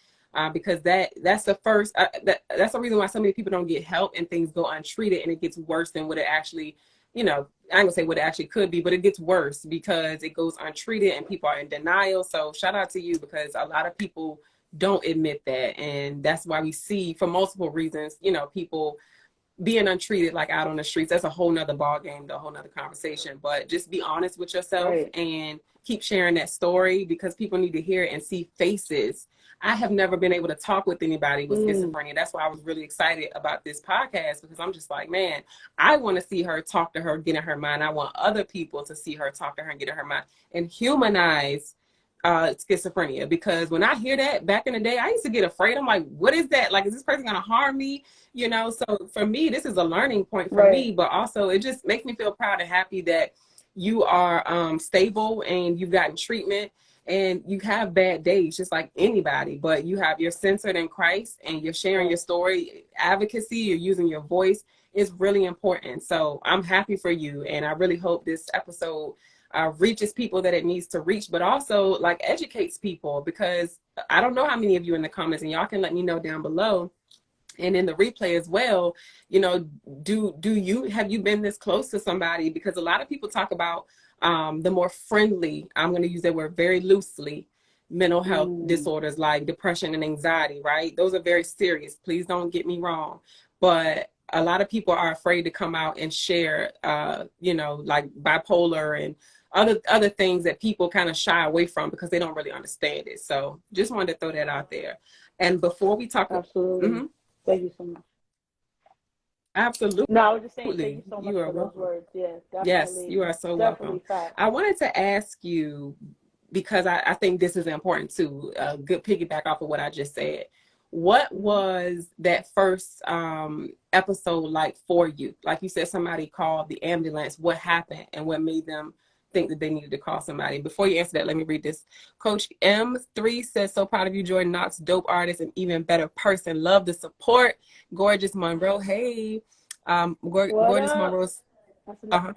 Because that's the first that's the reason why so many people don't get help, and things go untreated, and it gets worse than what it actually, I ain't gonna say what it actually could be, but it gets worse because it goes untreated and people are in denial. So shout out to you, because a lot of people don't admit that, and that's why we see, for multiple reasons, people being untreated, like out on the streets. That's a whole nother ball game, a whole nother conversation. But just be honest with yourself Right. and keep sharing that story, because people need to hear it and see faces. I have never been able to talk with anybody with schizophrenia. That's why I was really excited about this podcast, because I'm just like, man, I want to see her, talk to her, get in her mind. I want other people to see her, talk to her, and get in her mind, and humanize schizophrenia. Because when I hear that back in the day, I used to get afraid. I'm like, what is that? Like, is this person going to harm me? So for me, this is a learning point for Right. me, but also it just makes me feel proud and happy that you are stable and you've gotten treatment. and you have bad days just like anybody, but you're centered in Christ and you're sharing your story. Advocacy, you're using your voice is really important. So I'm happy for you, and I really hope this episode reaches people that it needs to reach, but also like educates people, because I don't know how many of you in the comments, and y'all can let me know down below and in the replay as well, you know, have you been this close to somebody? Because a lot of people talk about the more friendly, I'm going to use that word very loosely, mental health disorders like depression and anxiety, right? Those are very serious. Please don't get me wrong. But a lot of people are afraid to come out and share, you know, like bipolar and other things that people kind of shy away from because they don't really understand it. So just wanted to throw that out there. And before we talk, absolutely. Thank you so much. Absolutely. No, I was just saying thank you so much You are for those welcome. words. Yeah, definitely. Yes, you are so welcome. Fact. I wanted to ask you, because I think this is important too, a good piggyback off of what I just said. What was that first episode like for you? Like you said, somebody called the ambulance. What happened and what made them think that they needed to call somebody? Before you answer that, let me read this. Coach M3 says, so proud of you, Jordan Knoxx, dope artist and even better person. Love the support. Gorgeous Monroe. Hey, Gorgeous Monroe's. That's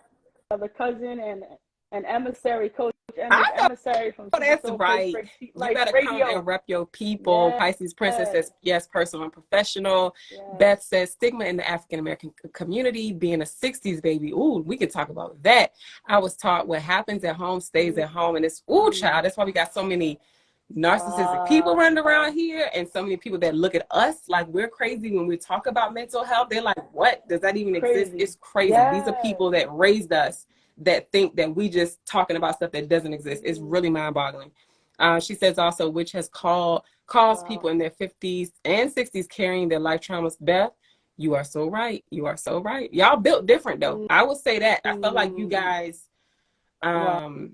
another cousin and emissary, Coach M is I emissary from Oh, Super that's Soul Place right. You like better come radio. and rep your people. Yes. Pisces Princess says, yes, personal and professional. Yes. Beth says, stigma in the African American community, being a 60s baby. Ooh, we can talk about that. I was taught what happens at home stays at home. And it's, ooh, child, that's why we got so many narcissistic people running around here, and so many people that look at us like we're crazy when we talk about mental health. They're like, what? Does that even exist? It's crazy. These are people that raised us that think that we just talking about stuff that doesn't exist. It's really mind-boggling. She says also, which has caused people in their 50s and 60s carrying their life traumas. Beth, you are so right. You are so right. Y'all built different though. I would say that. I felt like you guys, how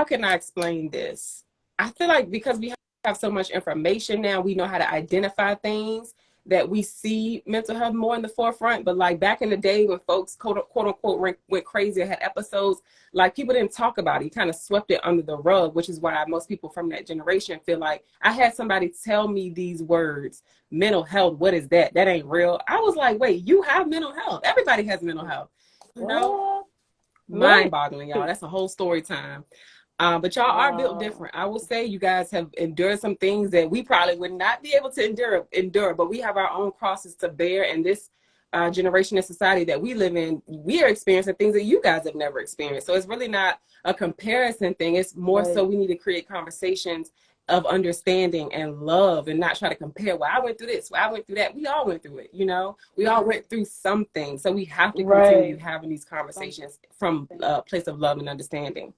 can I explain this? I feel like because we have so much information now, we know how to identify things, that we see mental health more in the forefront. But like back in the day when folks quote unquote went crazy or had episodes, like people didn't talk about it. You kind of swept it under the rug, which is why most people from that generation feel like, I had somebody tell me these words, mental health, what is that? That ain't real. I was like, wait, you have mental health. Everybody has mental health. You know, mind boggling, y'all. That's a whole story time. But y'all are built different. I will say you guys have endured some things that we probably would not be able to endure, but we have our own crosses to bear. And this generation of society that we live in, we are experiencing things that you guys have never experienced. So it's really not a comparison thing. It's more so we need to create conversations of understanding and love, and not try to compare. Well, I went through this, well, I went through that. We all went through it, you know. We all went through something. So we have to continue having these conversations from a place of love and understanding.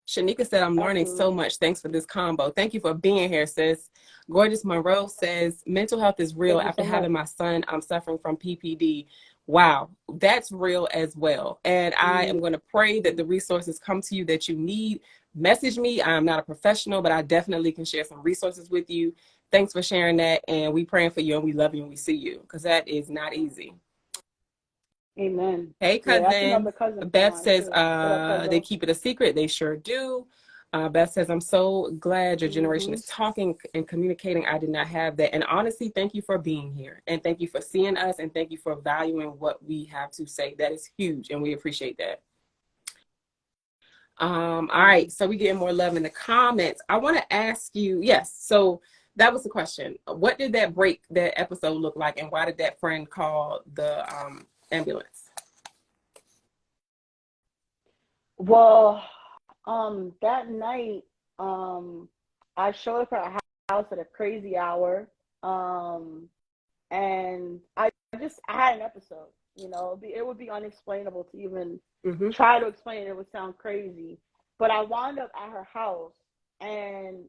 Shanika said, I'm learning so much. Thanks for this combo. Thank you for being here, sis. Gorgeous Monroe says, mental health is real. After having my son, I'm suffering from PPD. Wow, that's real as well. And I am going to pray that the resources come to you that you need. Message me. I'm not a professional, but I definitely can share some resources with you. Thanks for sharing that. And we praying for you, and we love you, and we see you, because that is not easy. Amen. Hey, cousin. Beth says they keep it a secret. They sure do. Beth says, I'm so glad your generation is talking and communicating. I did not have that. And honestly, thank you for being here. And thank you for seeing us. And thank you for valuing what we have to say. That is huge. And we appreciate that. All right. So we get more love in the comments. I want to ask you, yes. So that was the question. What did that episode look like? And why did that friend call the ambulance? Well, that night, I showed up at her house at a crazy hour, and I had an episode. You know, it would be unexplainable to even try to explain it. It would sound crazy, but I wound up at her house, and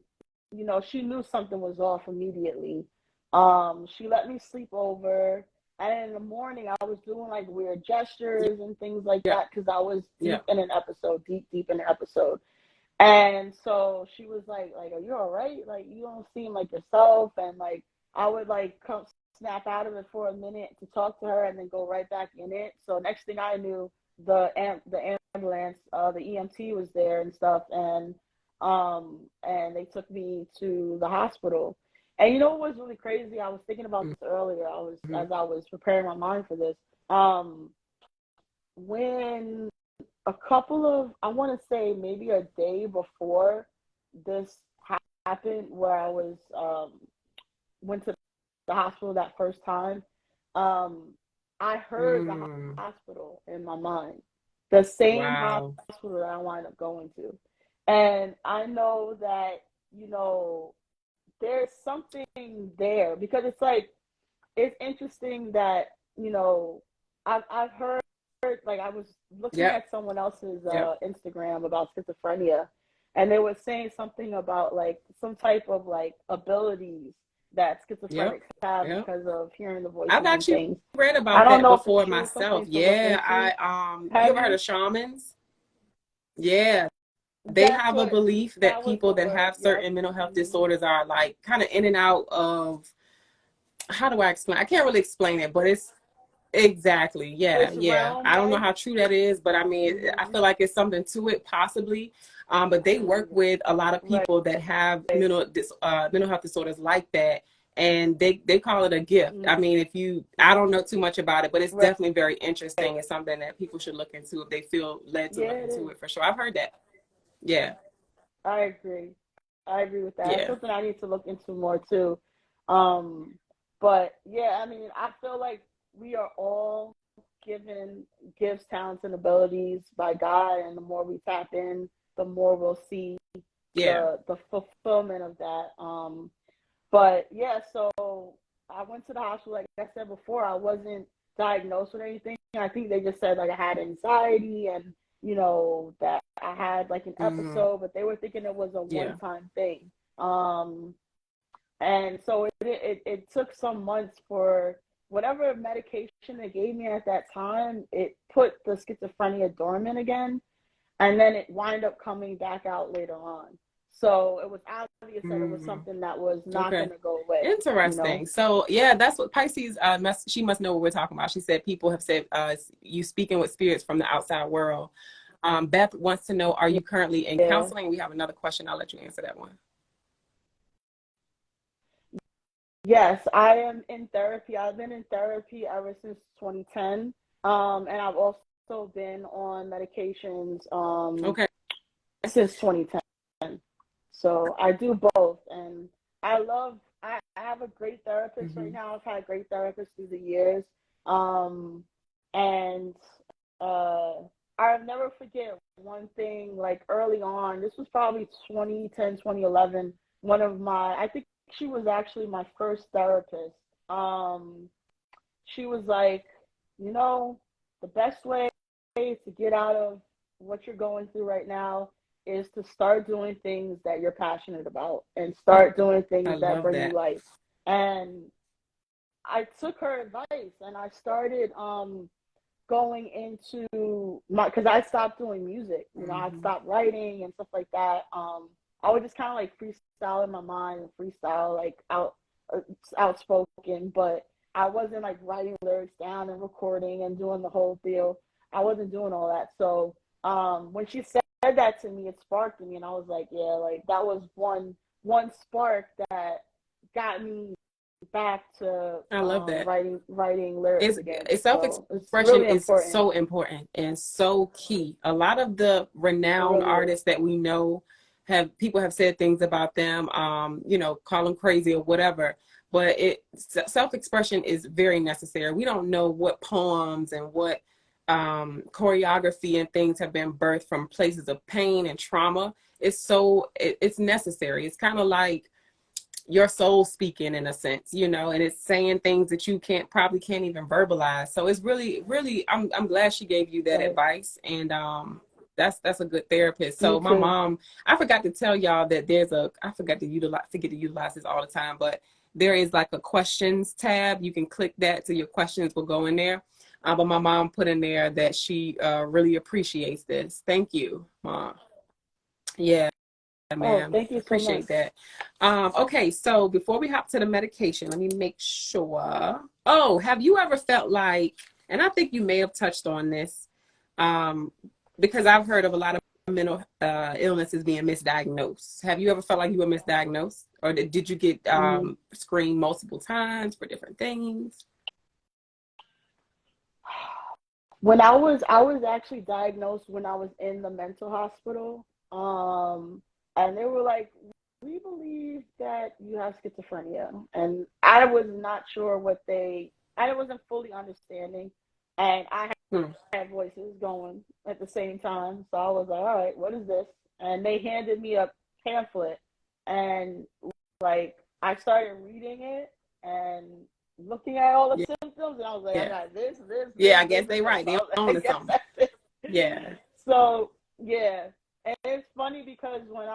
you know, she knew something was off immediately. She let me sleep over. And in the morning, I was doing like weird gestures and things like that because I was deep in an episode, deep in an episode. And so she was like, are you all right? Like, you don't seem like yourself. And like, I would like snap out of it for a minute to talk to her and then go right back in it. So next thing I knew, the ambulance, the EMT was there and stuff. And And they took me to the hospital. And you know what was really crazy? I was thinking about this earlier. Mm-hmm. As I was preparing my mind for this. Um, when a couple of, I want to say maybe a day before this happened, where I was went to the hospital that first time, um, I heard the Mm. hospital in my mind, the same Wow. hospital that I wound up going to, and I know that, you know, there's something there, because it's like, it's interesting that, you know, I've heard, like, I was looking Yep. at someone else's Yep. Instagram about schizophrenia, and they were saying something about like some type of like abilities that Yep. schizophrenics have Yep. because of hearing the I've voices and actually things. read I about don't that know if it's before true, myself. something to look Yeah, into. you Have ever heard you? of shamans? Yeah, they That's have a what, belief that that was people the that word. have Yep. certain mental health Hmm. disorders are like kind of in and out of, how do I explain? I can't really explain it, but it's exactly, yeah, This yeah. realm, I don't know right? how true that is, but I mean, I Hmm. feel like it's something to it, possibly. But they work with a lot of Right. people that have mental health disorders like that, and they call it a gift. I Hmm. mean, I don't know too much about it, but it's Right. definitely very interesting. It's something that people should look into if they feel led to Yeah, look it into is. it for sure. I've heard that. Yeah, I agree. I agree with that. It's yeah, something I need to look into more too. Um, but yeah, I mean, I feel like we are all given gifts, talents, and abilities by God, and the more we tap in, the more we'll see yeah. the fulfillment of that. But yeah, so I went to the hospital. Like I said before, I wasn't diagnosed with anything. I think they just said like I had anxiety, and you know that I had like an Mm, episode, but they were thinking it was a yeah. one-time thing. Um, and so it took some months for whatever medication they gave me at that time. It put the schizophrenia dormant again, and then it wind up coming back out later on. So it was obvious that it was Mm, something that was not okay. going to go away, you know? Interesting. So yeah, that's what Pisces she must know what we're talking about. She said people have said you speaking with spirits from the outside world. Beth wants to know, are you currently in Yeah. counseling? We have another question. I'll let you answer that one. Yes, I am in therapy. I've been in therapy ever since 2010. And I've also been on medications Okay. since 2010. So I do both, and I have a great therapist right Mm-hmm. now. I've had great therapists through the years. Um, and uh, I'll never forget one thing, like early on, this was probably 2010, 2011. One of my, I think she was actually my first therapist. Um, she was like, you know, the best way to get out of what you're going through right now is to start doing things that you're passionate about and Oh, start doing I things that love bring you that. life. And I took her advice, and I started going into my, because I stopped doing music. You know, I Mm-hmm. stopped writing and stuff like that. I would just kind of like freestyle in my mind and freestyle like uh, outspoken, but I wasn't like writing lyrics down and recording and doing the whole deal. I wasn't doing all that. So when she said that to me, it sparked in me, and I was like, yeah, like that was one spark that got me back to I love that. writing lyrics It's, again. self-expression So it's really is important. so important and so key. A lot of the It renowned really is. artists that we know have said things about them, call them crazy or whatever. But self-expression is very necessary. We don't know what poems and what choreography and things have been birthed from places of pain and trauma. It's necessary. It's kind of like your soul speaking in a sense, and it's saying things that you can't even verbalize. So it's really, really, I'm glad she gave you that Right. advice. And that's a good therapist. Me So my too. mom, I forgot to tell y'all that I forget to utilize this all the time, but there is like a questions tab. You can click that so your questions will go in there. But my mom put in there that she really appreciates this. Thank you, Mom. Yeah. Oh, Ma'am. thank you so much. Appreciate that. Okay, so before we hop to the medication, let me make sure. Oh, have you ever felt like, and I think you may have touched on this, um, because I've heard of a lot of mental illness is being misdiagnosed. Have you ever felt like you were misdiagnosed, or did you get screened multiple times for different things? When I was actually diagnosed when I was in the mental hospital, and they were like, "We believe that you have schizophrenia," and I was not sure I wasn't fully understanding, and I had voices going at the same time, so I was like, "All right, what is this?" And they handed me a pamphlet, and like I started reading it and looking at all the symptoms, and I was like, I got this, I guess this, they and this. right. They So own something. Yeah. So yeah, and it's funny because when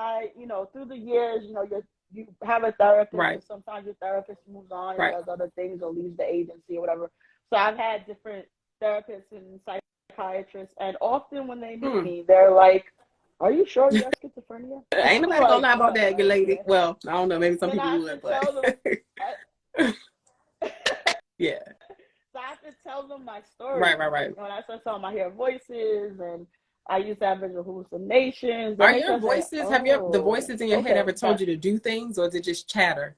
through the years, you have a therapist, Right. and sometimes your therapist moves on and Right. does other things or leaves the agency or whatever. So I've had different therapists and psychiatrists, and often when they meet me, they're like, "Are you sure you have schizophrenia?" Ain't nobody gonna lie about that, good lady. Yeah. Well, I don't know, maybe some Then people I have would, to tell them. Yeah. So I have to tell them my story. Right. When I start telling them I hear voices and I used to have visual hallucinations. Are your voices, Say, the voices in your head ever told yeah. you to do things, or is it just chatter?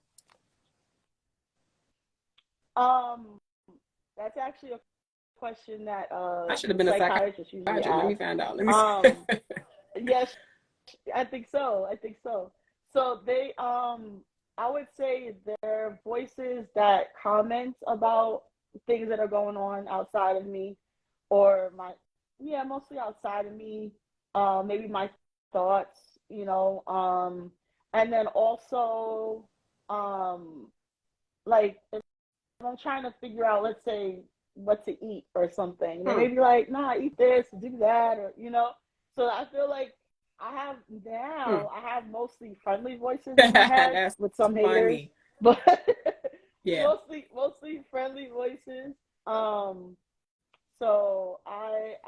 That's actually a question that I should have been a psychiatrist usually psychiatrist. Let me asks. find out. Let me Yes, I think so. So they I would say they're voices that comment about things that are going on outside of me, or mostly outside of me. Maybe my thoughts, and then also like if I'm trying to figure out, let's say, what to eat or something, they may be like, "Nah, eat this, do that," or So I feel like I have mostly friendly voices in my head That's with some haters, funny. but Yeah. mostly friendly voices. So I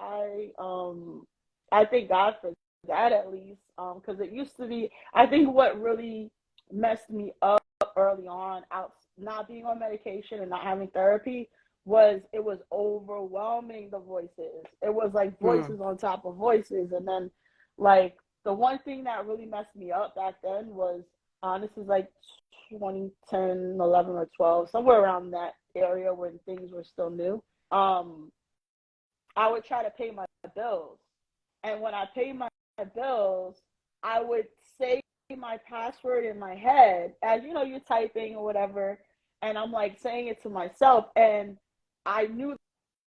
thank God for that, at least, because it used to be. I think what really messed me up early on, out not being on medication and not having therapy, was it was overwhelming, the voices. It was like voices on top of voices, and then like the one thing that really messed me up back then was this is like 2010, 11, or 12, somewhere around that area when things were still new. I would try to pay my bills. And when I paid my bills, I would say my password in my head as you're typing or whatever. And I'm like saying it to myself. And I knew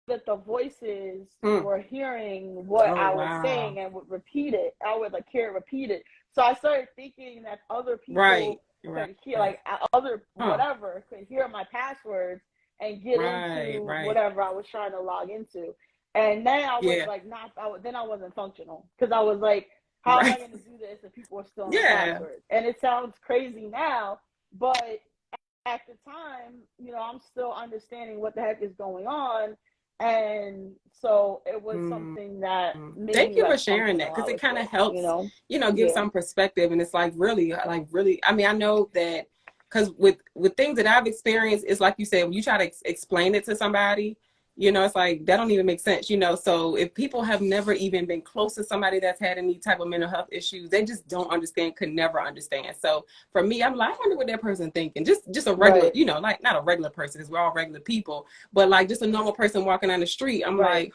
that the voices were hearing what I was saying and would repeat it. I would like hear it repeated. So I started thinking that other people could hear, like other whatever could hear my passwords and get into whatever I was trying to log into. And then I was like, then I wasn't functional, because I was like, how am I going to do this if people are still on the password? And it sounds crazy now, but at the time, I'm still understanding what the heck is going on. And so it was something that made Thank me you for less sharing that, because it kind of helps, give some perspective. And it's like really, I mean, I know that because with things that I've experienced, it's like you said, when you try to explain it to somebody, it's like that don't even make sense, So if people have never even been close to somebody that's had any type of mental health issues, they just don't understand, could never understand. So for me, I'm like, I wonder what that person thinking. Just a regular, like not a regular person, because we're all regular people, but like just a normal person walking down the street. I'm like,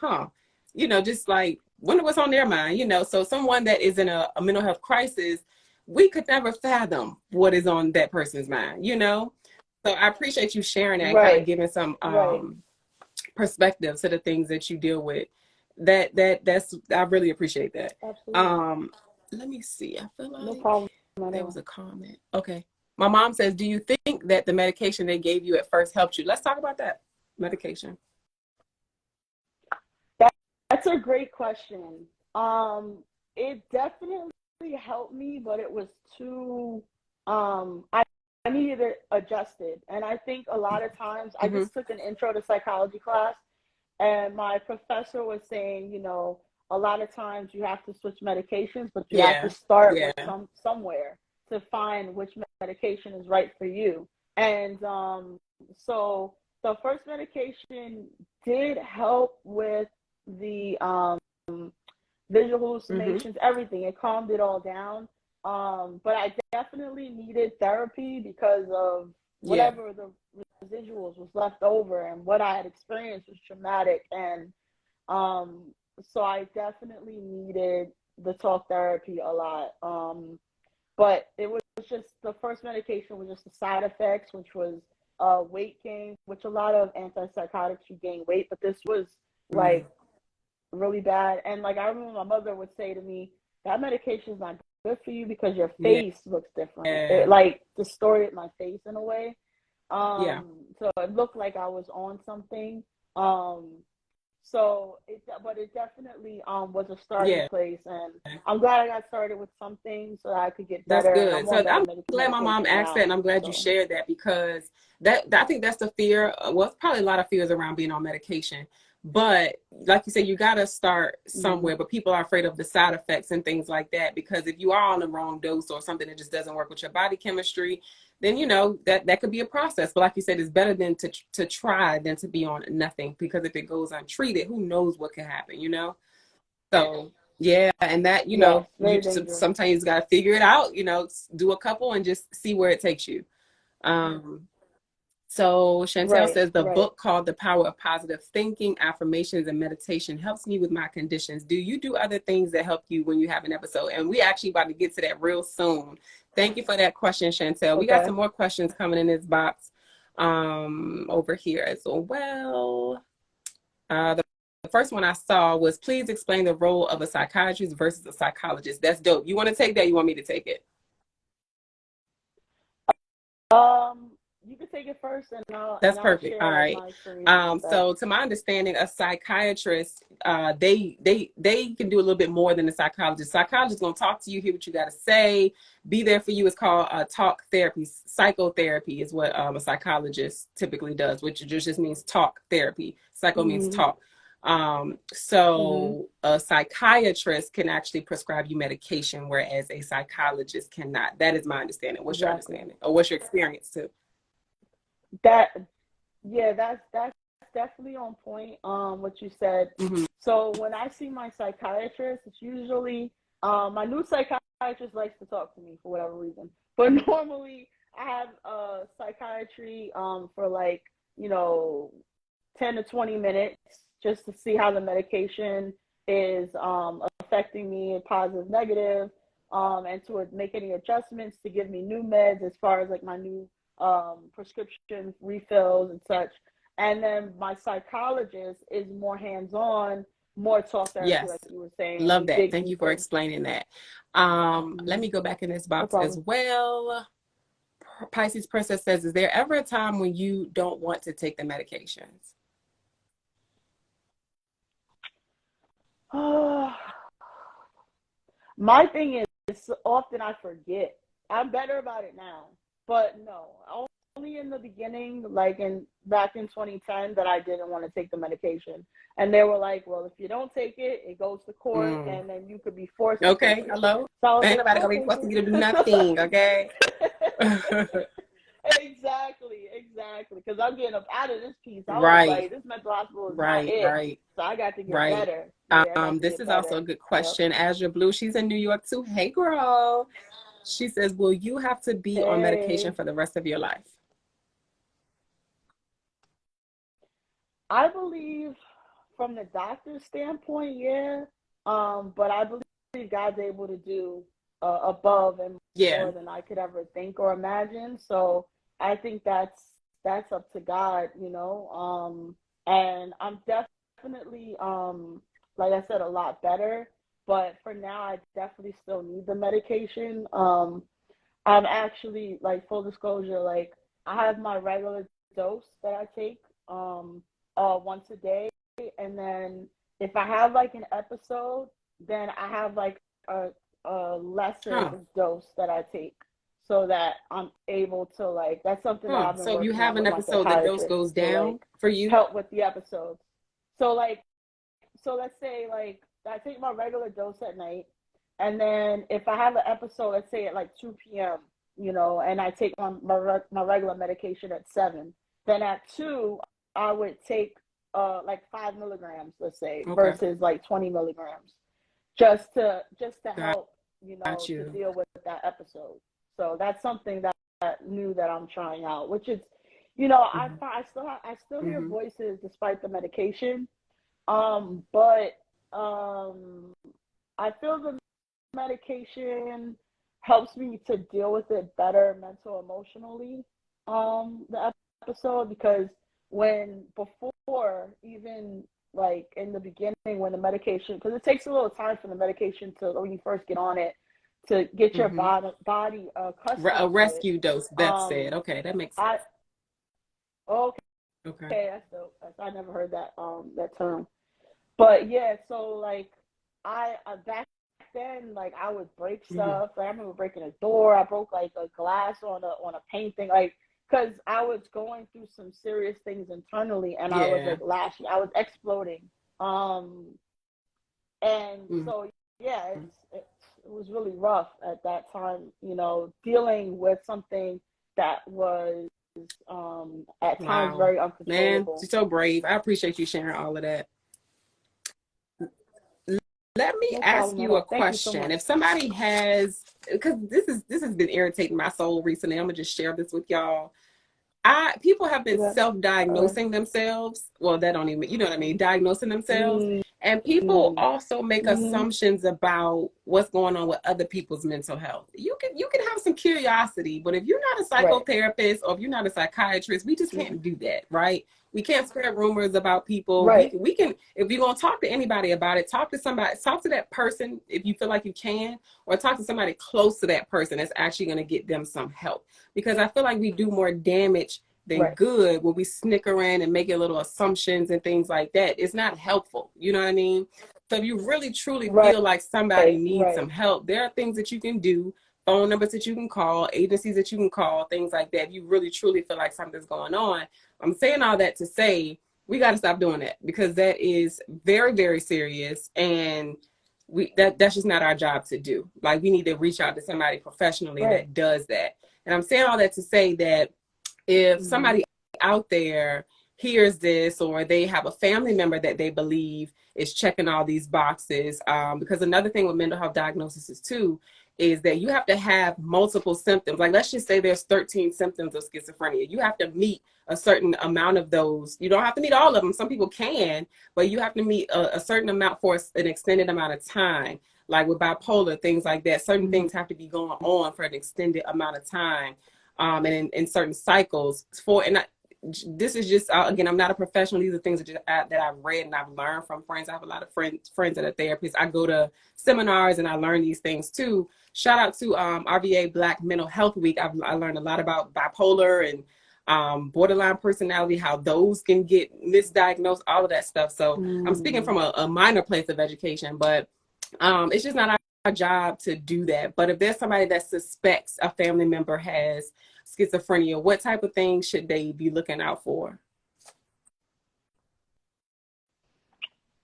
just like wonder what's on their mind, So someone that is in a mental health crisis, we could never fathom what is on that person's mind, So I appreciate you sharing that and kind of giving some perspective to the things that you deal with. That's I really appreciate that. Absolutely. Let me see. I feel like No problem. there was a comment. Okay. My mom says, do you think that the medication they gave you at first helped you? Let's talk about that medication. That's a great question. It definitely helped me, but it was too I needed it adjusted. And I think a lot of times I just took an intro to psychology class, and my professor was saying, a lot of times you have to switch medications, but you have to start with somewhere to find which medication is right for you. And so the first medication did help with the visual Mm-hmm. hallucinations, everything. It calmed it all down. But I definitely needed therapy because of Yeah. whatever the residuals was left over, and what I had experienced was traumatic. And um, so I definitely needed the talk therapy a lot. But it was just, the first medication was just the side effects, which was weight gain, which a lot of antipsychotics, you gain weight, but this was Mm. like really bad. And like I remember my mother would say to me, that medication is not good for you because your Yeah. face looks different. It like distorted my face in a way. Yeah. So it looked like I was on something. Um, but it definitely was a starting Yeah. place, and I'm glad I got started with something so that I could get That's better, and I'm good. So on better I'm glad my mom medication asked that, now. and I'm glad you So shared that, because that I think that's the fear. Well, it's probably a lot of fears around being on medication, but like you said, you got to start mm-hmm. somewhere. But people are afraid of the side effects and things like that, because if you are on the wrong dose or something that just doesn't work with your body chemistry, then you know that could be a process. But like you said, it's better than to try than to be on nothing, because if it goes untreated, who knows what can happen, you know? So yeah, and that, you Yes, know, you very dangerous. sometimes you got to figure it out, you know, do a couple and just see where it takes you. Um, so Chantel Right, says the right. book called The Power of Positive Thinking, Affirmations, and Meditation helps me with my conditions. Do you do other things that help you when you have an episode? And we actually about to get to that real soon. Thank you for that question, Chantel. We got Okay. some more questions coming in this box over here as well. The first one I saw was, please explain the role of a psychiatrist versus a psychologist. That's dope. You want to take that? You want me to take it? Um, you can take it first, and That's I'll perfect. All share right. my experiences with that. So to my understanding, a psychiatrist, they can do a little bit more than a psychologist. Psychologist gonna talk to you, hear what you got to say, be there for you. It's called talk therapy. Psychotherapy is what a psychologist typically does, which just means talk therapy. Psycho means Mm-hmm. talk. Mm-hmm. So a psychiatrist can actually prescribe you medication, whereas a psychologist cannot. That is my understanding. What's your Exactly. understanding, or what's your experience too? That Yeah, that's definitely on point. What you said. Mm-hmm. So when I see my psychiatrist, it's usually my new psychiatrist likes to talk to me for whatever reason. But normally I have psychiatry for like, 10 to 20 minutes, just to see how the medication is affecting me, positive, negative, and to make any adjustments to give me new meds as far as like my new prescription refills and such. And then my psychologist is more hands-on, more talk therapy, Yes. like you were saying, and Love we that. dig Thank you for deeper. explaining that. Let Mm-hmm. me go back in this No box as problem. well. Pisces Princess says, is there ever a time when you don't want to take the medications? My thing is, often I forget. I'm better about it now, but no, only in the beginning, like in back in 2010, that I didn't want to take the medication, and they were like, "Well, if you don't take it, it goes to court, Mm. and then you could be forced to take Okay. it." Hello. So I was Ain't like, nobody gonna be "Okay, forcing you to do nothing. Okay. exactly, because I'm getting up out of this piece. I was Right. like, this mental hospital is not Right. it, Right. so I got to get Right. better. Yeah, I got to This get is also a better. good Yep. question. Azure Blue, she's in New York too. Hey, girl. She says, will you have to be on medication Hey. for the rest of your life? I believe from the doctor's standpoint, yeah. But I believe God's able to do above and Yeah. more than I could ever think or imagine. So I think that's up to God, you know. And I'm definitely, like I said, a lot better. But for now, I definitely still need the medication. I'm actually, like, full disclosure, like I have my regular dose that I take once a day, and then if I have like an episode, then I have like a lesser Huh. dose that I take, so that I'm able to, like, that's something that Huh. I've been So if you working have on an with my episode, the dose psychiatrist goes to down like for you? help with the episodes. So like, so let's say like I take my regular dose at night, and then if I have an episode, let's say at like 2 p.m., and I take my regular medication at 7, then at 2 I would take like 5 milligrams, let's say, Okay. versus like 20 milligrams. just to Got help, to you. deal with that episode. So that's something that new that I'm trying out, which is, Mm-hmm. I still hear Mm-hmm. voices despite the medication. But I feel the medication helps me to deal with it better mental emotionally. The episode, because when before, even like in the beginning, when the medication, because it takes a little time for the medication to, when you first get on it, to get your Mm-hmm. body A accustomed to it. rescue dose, Beth said. um Okay, that makes I sense. Okay, Okay. that's dope. I never heard that term. But yeah, so like I back then, like I would break Mm-hmm. stuff. Like I remember breaking a door. I broke like a glass on a painting, like because I was going through some serious things internally, and I was Yeah. like lashing. I was exploding. Um, and Mm-hmm. so yeah, it was really rough at that time. Dealing with something that was at times Wow. very Man, uncontrollable. you're so brave. I appreciate you sharing all of that. Let me No ask problem at you a all. Thank you so question. much. If somebody has, because this has been irritating my soul recently, I'm gonna just share this with y'all. People have been Yeah. All right. self-diagnosing themselves. Well, that don't even, you know what I mean, diagnosing themselves. Mm, And people also make mm-hmm. assumptions about what's going on with other people's mental health. You can have some curiosity, but if you're not a Right. psychotherapist or if you're not a psychiatrist, we just Mm, can't do that, right? We can't spread rumors about people. We right. can, we can if you're gonna talk to anybody about it, talk to somebody, talk to that person if you feel like you can, or talk to somebody close to that person that's actually gonna get them some help. Because I feel like we do more damage than Right. good when we snicker in and making little assumptions and things like that. It's not helpful. You know what I mean? So if you really truly Right. feel like somebody needs Right. some help, there are things that you can do, phone numbers that you can call, agencies that you can call, things like that. If you really truly feel like something's going on. I'm saying all that to say we got to stop doing that because that is very, very serious, and that's just not our job to do. Like, we need to reach out to somebody professionally Right. that does that. And I'm saying all that to say that if Mm-hmm. somebody out there hears this, or they have a family member that they believe is checking all these boxes, because another thing with mental health diagnosis is too is that you have to have multiple symptoms. Like, let's just say there's 13 symptoms of schizophrenia. You have to meet a certain amount of those. You don't have to meet all of them. Some people can, but you have to meet a certain amount for an extended amount of time. Like with bipolar, things like that, certain Mm-hmm. things have to be going on for an extended amount of time, and in certain cycles. This is just, again, I'm not a professional. These are things that I've read and I've learned from friends. I have a lot of friends that are therapists. I go to seminars and I learn these things too. Shout out to RVA Black Mental Health Week. I learned a lot about bipolar and borderline personality, how those can get misdiagnosed, all of that stuff. So I'm speaking Mm. from a minor place of education, but it's just not our job to do that. But if there's somebody that suspects a family member has schizophrenia, what type of things should they be looking out for?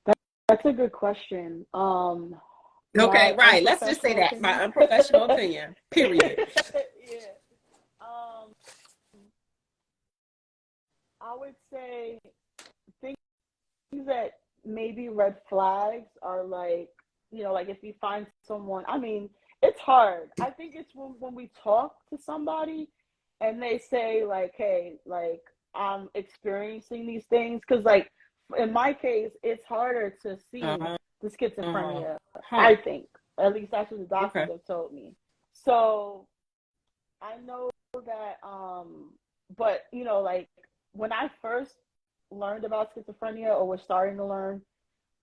That's a good question. Okay, My right. Let's just say unprofessional that. My opinion. unprofessional opinion, period. Yeah. Um, I would say things that maybe red flags are like, like if you find someone, I mean, it's hard. I think it's when we talk to somebody and they say like, hey, like I'm experiencing these things. Cause like in my case, it's harder to see Uh, the uh, schizophrenia, huh. I think. At least that's what the doctors Okay. have told me. So I know that, but like when I first learned about schizophrenia or was starting to learn,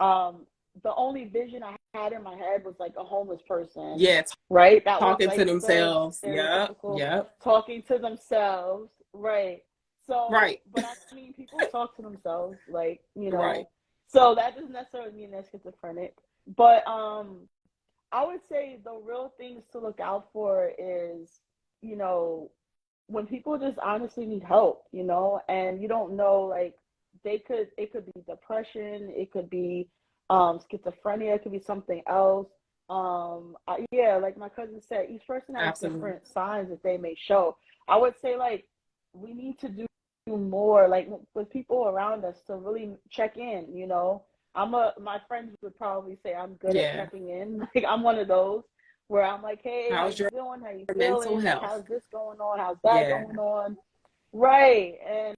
um, the only vision I had in my head was like a homeless person, Yeah, right? That was talking to like the themselves. Yep. stereotypical Yep. talking to themselves, right? So, Right. but I mean, people talk to themselves, like, Right. so that doesn't necessarily mean they're schizophrenic. But I would say the real things to look out for is, you know, when people just honestly need help, and you don't know, like it could be depression, it could be schizophrenia, it could be something else. Yeah, like my cousin said, each person has Absolutely. different signs that they may show. I would say like we need to do more like with people around us to really check in, my friends would probably say I'm good at Yeah. checking in. Like I'm one of those where I'm like, hey, how How's you your doing? How you mental feeling? Like, health? how's this going on? How's that Yeah. going on? Right. And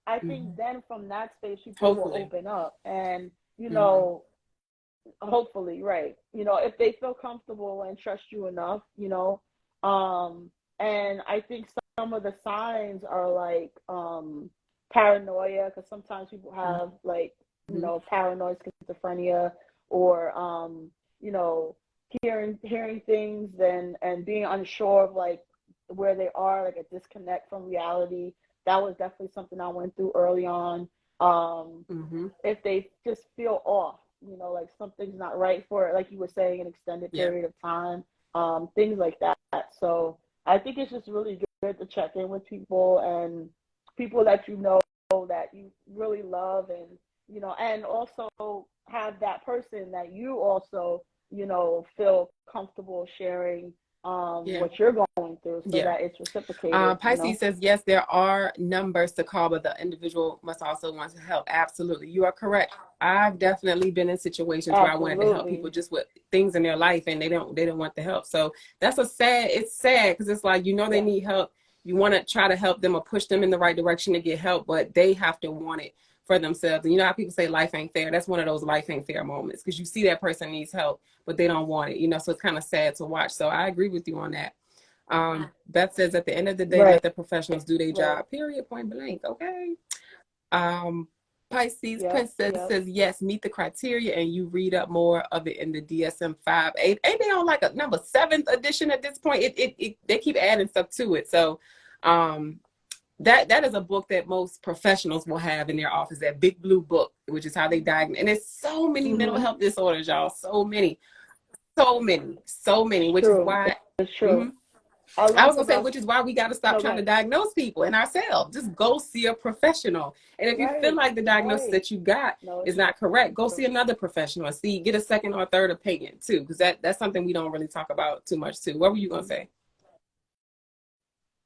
I think Hmm. then from that space, people will Hopefully. open up, and you Hmm. know, hopefully, right. If they feel comfortable and trust you enough, and I think some of the signs are like paranoia, because sometimes people have like, Hmm. paranoid schizophrenia, or you know, hearing things and being unsure of like where they are, like a disconnect from reality. That was definitely something I went through early on. Um, Hmm. if they just feel off, like something's not right for it, like you were saying, an extended Yeah. period of time, things like that. So I think it's just really good to check in with people, and people that that you really love, and also have that person that you also, feel comfortable sharing Yeah. what you're going through, so Yeah. that it's reciprocated. Pisces says, yes, there are numbers to call, but the individual must also want to help. Absolutely. You are correct. I've definitely been in situations where I wanted to help people Absolutely. just with things in their life and they don't want the help. So it's sad because it's like, they Yeah. need help. You want to try to help them or push them in the right direction to get help, but they have to want it for themselves. And you know how people say life ain't fair? That's one of those life ain't fair moments because you see that person needs help, but they don't want it, so it's kind of sad to watch. So I agree with you on that. Beth says, at the end of the day, Right. let the professionals do their Right. job. Period. Point blank. Okay. Um, Pisces Yep. Princess Yep. says, yes, meet the criteria, and you read up more of it in the DSM-5. Ain't they on like a number 7th edition at this point? They keep adding stuff to it. So, um, that is a book that most professionals will have in their office. That big blue book, which is how they diagnose. And there's so many mental Mhm. health disorders, y'all. So many, which is True. why. It's true. Mhm. I I was love gonna say, about which is why we got to stop no, go trying to ahead. diagnose people and ourselves. Just go see a professional. And if you feel Right. like the diagnosis Right. that you got No, it's is not correct, go true. see another professional and get a second or third opinion too, because that's something we don't really talk about too much too. What were you gonna Mhm. say?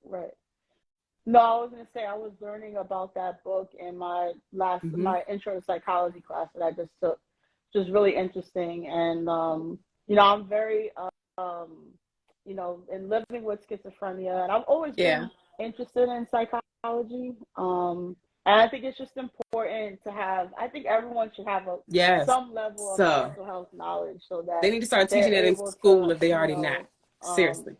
Right. No, I was gonna say I was learning about that book in Mm-hmm. my intro to psychology class that I just took. Just really interesting, and I'm very in living with schizophrenia, and I've always Yeah. been interested in psychology. And I think it's just important to have. I think everyone should have Yes. some level of So mental health knowledge, so they that need to start they're teaching that in able school to, if they already not. um, Seriously.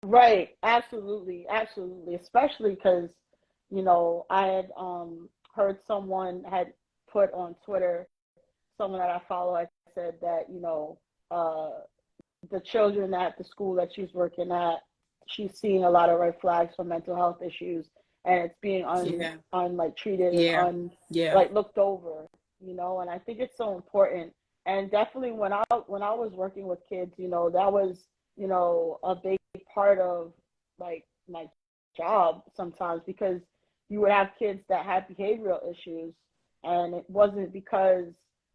right, absolutely, absolutely, especially because, I had heard someone had put on Twitter, someone that I follow, I said that, uh, the children at the school that she's working at, she's seeing a lot of red flags for mental health issues, and it's being Yeah. like treated and Yeah. Yeah. like looked over, and I think it's so important. And definitely when I was working with kids, that was, a big part of like my job sometimes, because you would have kids that had behavioral issues, and it wasn't because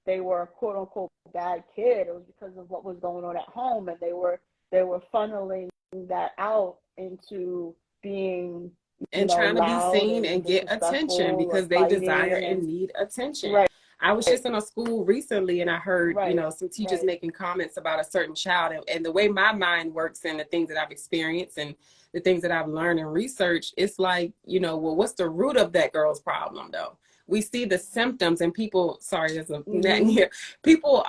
they were a quote unquote bad kid. It was because of what was going on at home, and they were funneling that out into being, And trying to be loud seen and and get attention disrespectful or because they desire fighting, and and need attention. right, I was just in a school recently and I heard, right, some teachers right. making comments about a certain child, and the way my mind works and the things that I've experienced and the things that I've learned and researched, it's like, well, what's the root of that girl's problem though? We see the symptoms and people, sorry, there's a net in Mhm. here. People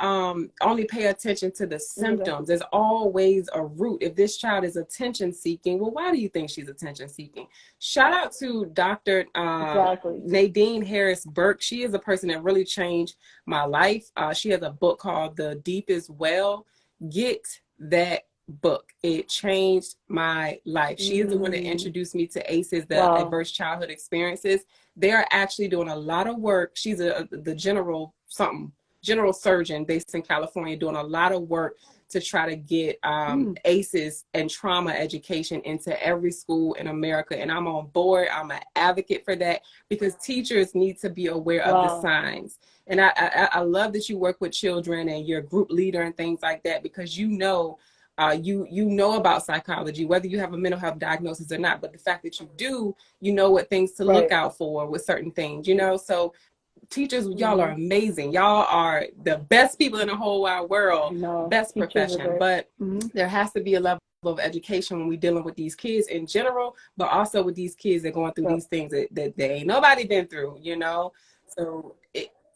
only pay attention to the It's okay. symptoms. There's always a root. If this child is attention seeking, well, why do you think she's attention seeking? Shout out to Dr. Exactly. Nadine Harris Burke. She is a person that really changed my life. She has a book called The Deep is Well. Get that book. It changed my life. She is the one that Mm. introduced me to ACEs, the Wow. adverse childhood experiences. They are actually doing a lot of work. She's the general surgeon based in California, doing a lot of work to try to get Mm. ACEs and trauma education into every school in America. And I'm on board. I'm an advocate for that because teachers need to be aware of the Wow. signs. And I love that you work with children and you're a group leader and things like that, because you know about psychology, whether you have a mental health diagnosis or not. But the fact that you do, you know what things to look Right. out for with certain things, So Teachers, y'all are amazing. Y'all are the best people in the whole wide world. No, Best teachers are profession. great. But there has to be a level of education when we're dealing with these kids in general, but also with these kids that are going through Yep. these things that they ain't nobody been through, you know? So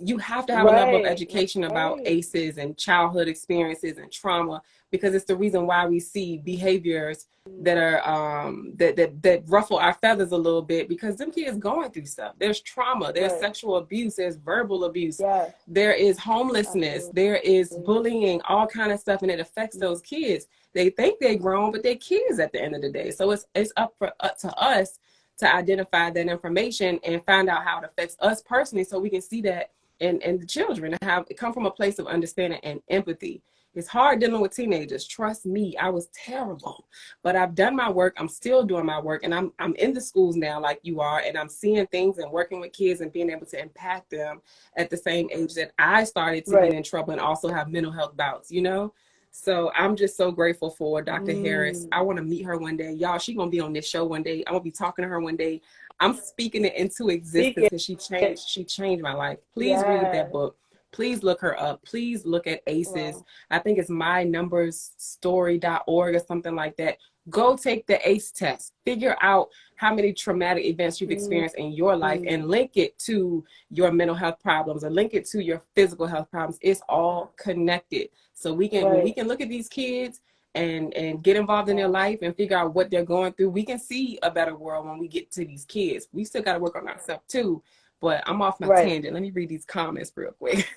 you have to have a level of Right, education about right. ACEs and childhood experiences and trauma, because it's the reason why we see behaviors that are that ruffle our feathers a little bit, because them kids going through stuff. There's trauma, there's Right. sexual abuse, there's verbal abuse, Yes, there is homelessness, absolutely. there is bullying, all kind of stuff, and it affects those kids. They think they're grown, but they're kids at the end of the day. So it's up to us to identify that information and find out how it affects us personally, so we can see that in the children, and have it come from a place of understanding and empathy. It's hard dealing with teenagers. Trust me, I was terrible, but I've done my work. I'm still doing my work, and I'm in the schools now, like you are, and I'm seeing things and working with kids and being able to impact them at the same age that I started to get Right. in trouble and also have mental health bouts. You know, so I'm just so grateful for Dr. Harris. I want to meet her one day, y'all. She's gonna be on this show one day. I'm gonna be talking to her one day. I'm speaking it into Speak existence it. because she changed my life. Please read that Yes. book. Please look her up. Please look at ACEs. Wow. I think it's mynumbersstory.org or something like that. Go take the ACE test. Figure out how many traumatic events you've experienced in your life and link it to your mental health problems or link it to your physical health problems. It's all connected. So when we Right. can look at these kids and get involved in their life and figure out what they're going through, we can see a better world when we get to these kids. We still got to work on ourselves too. But I'm off my Right. tangent. Let me read these comments real quick.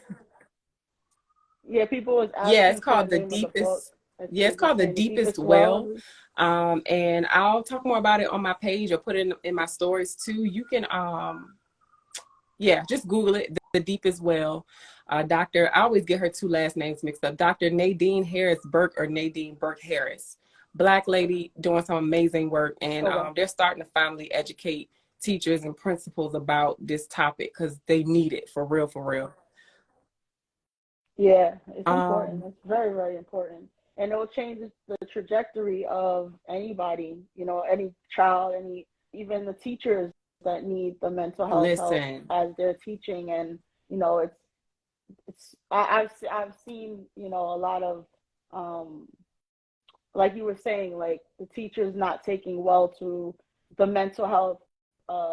Yeah, people was Yeah, it's asking for the called The name of the book. Deepest. Yeah, it's Is it called The saying the Deepest deepest well? Well. And I'll talk more about it on my page or put it in my stories too. You can yeah, just Google it, The Deepest Well. Dr. I always get her two last names mixed up. Dr. Nadine Harris Burke or Nadine Burke Harris. Black lady doing some amazing work, and Okay. they're starting to finally educate teachers and principals about this topic because they need it for real, for real. Yeah, it's important. Um, It's very, very important. And it will change the trajectory of anybody, any child, even the teachers that need the mental health help Listen, as they're teaching. And, I've seen, a lot of, um, like you were saying, like the teachers not taking well to the mental health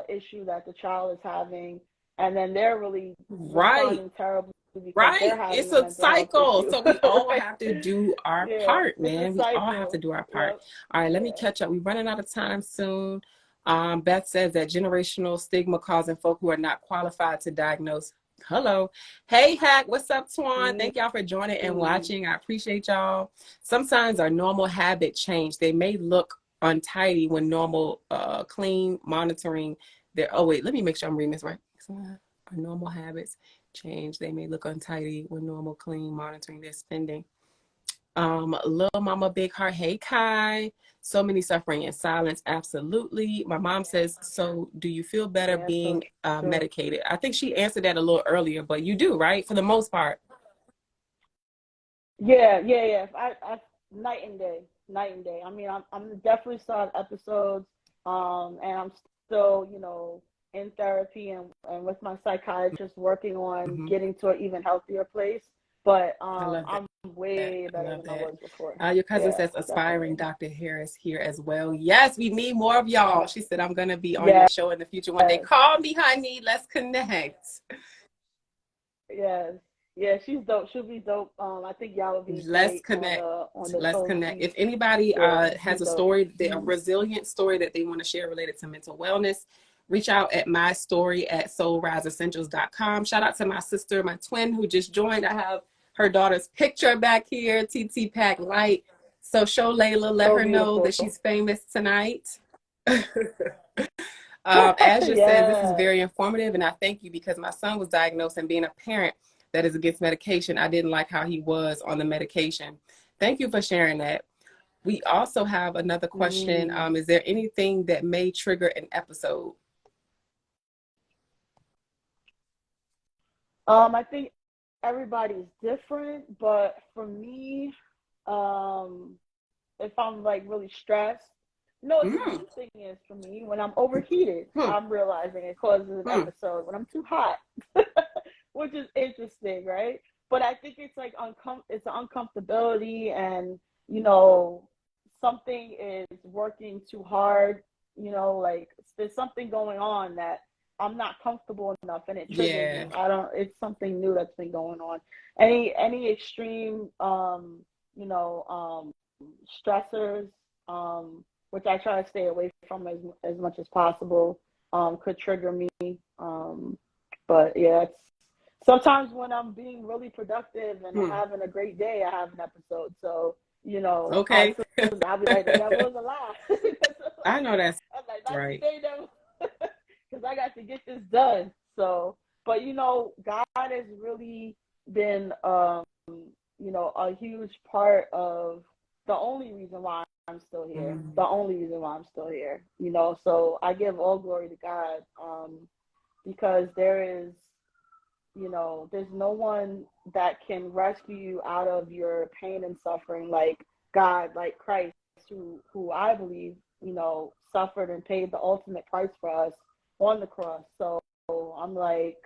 issue that the child is having, and then they're really right. responding terribly because they're Right. having It's a a mental health cycle. issue. So we all Right? have to do our Yeah, part, it's a man. We all have to cycle. do our part. Yep. All right, let me Yeah. catch up. We're running out of time soon. Beth says that generational stigma causing folk who are not qualified to diagnose. Hello. Hey, Hack. What's up, Twan? Thank y'all for joining and Mm. watching. I appreciate y'all. Sometimes our normal habit change. They may look untidy when normal, clean, monitoring their. Oh, wait, let me make sure I'm reading this right. Our normal habits change. They may look untidy when normal, clean, monitoring their spending. Little Mama Big Heart, hey Kai. So many suffering in silence. Absolutely. My mom says, so do you feel better Yeah, so being true. medicated? I think she answered that a little earlier, but you do, right? For the most part. Yeah, yeah, yeah. Night and day, night and day. I mean, I'm definitely still have episodes, and I'm still, in therapy and with my psychiatrist working on Hmm. getting to an even healthier place. But I love I'm that. way I better love than I that. was before. Your cousin Yeah, says aspiring definitely. Dr. Harris here as well. Yes, we need more of y'all. She said, I'm going to be on your Yes, show in the future one day. Call me, honey. Let's connect. yes, yeah. She's dope. She'll be dope. I think y'all will be Let's great connect. on the Let's Soul connect. Seed. If anybody Yeah, has she's a dope. story, a resilient story that they want to share related to mental wellness, reach out at my story at soulriseessentials.com. Shout out to my sister, my twin who just joined. I have her daughter's picture back here, TT Pack Light. So show Layla, let So her know beautiful. that she's famous tonight. Azure says this is Yeah. very informative, and I thank you because my son was diagnosed, and being a parent that is against medication, I didn't like how he was on the medication. Thank you for sharing that. We also have another question. Mm. Is there anything that may trigger an episode? I think everybody's different, but for me, um, if I'm like really stressed, no, it's a Mm, deep thing is for me when I'm overheated, hmm, I'm realizing it causes an hmm. episode. When I'm too hot, which is interesting, right? But I think it's like it's an uncomfortability, and you know, something is working too hard. You know, like there's something going on that I'm not comfortable enough, and it triggers Yeah. me. I don't. It's something new that's been going on. Any extreme, stressors, which I try to stay away from as much as possible, could trigger me. But yeah, it's sometimes when I'm being really productive and having a great day, I have an episode. So, Okay. I'll be like, the devil is a lie. I know that's I'm like, not right. today, devil, because I got to get this done. So, but God has really been, a huge part of the only reason why I'm still here. The only reason why I'm still here. So I give all glory to God, because there's no one that can rescue you out of your pain and suffering like God, like Christ, who I believe, suffered and paid the ultimate price for us on the cross. So I'm like,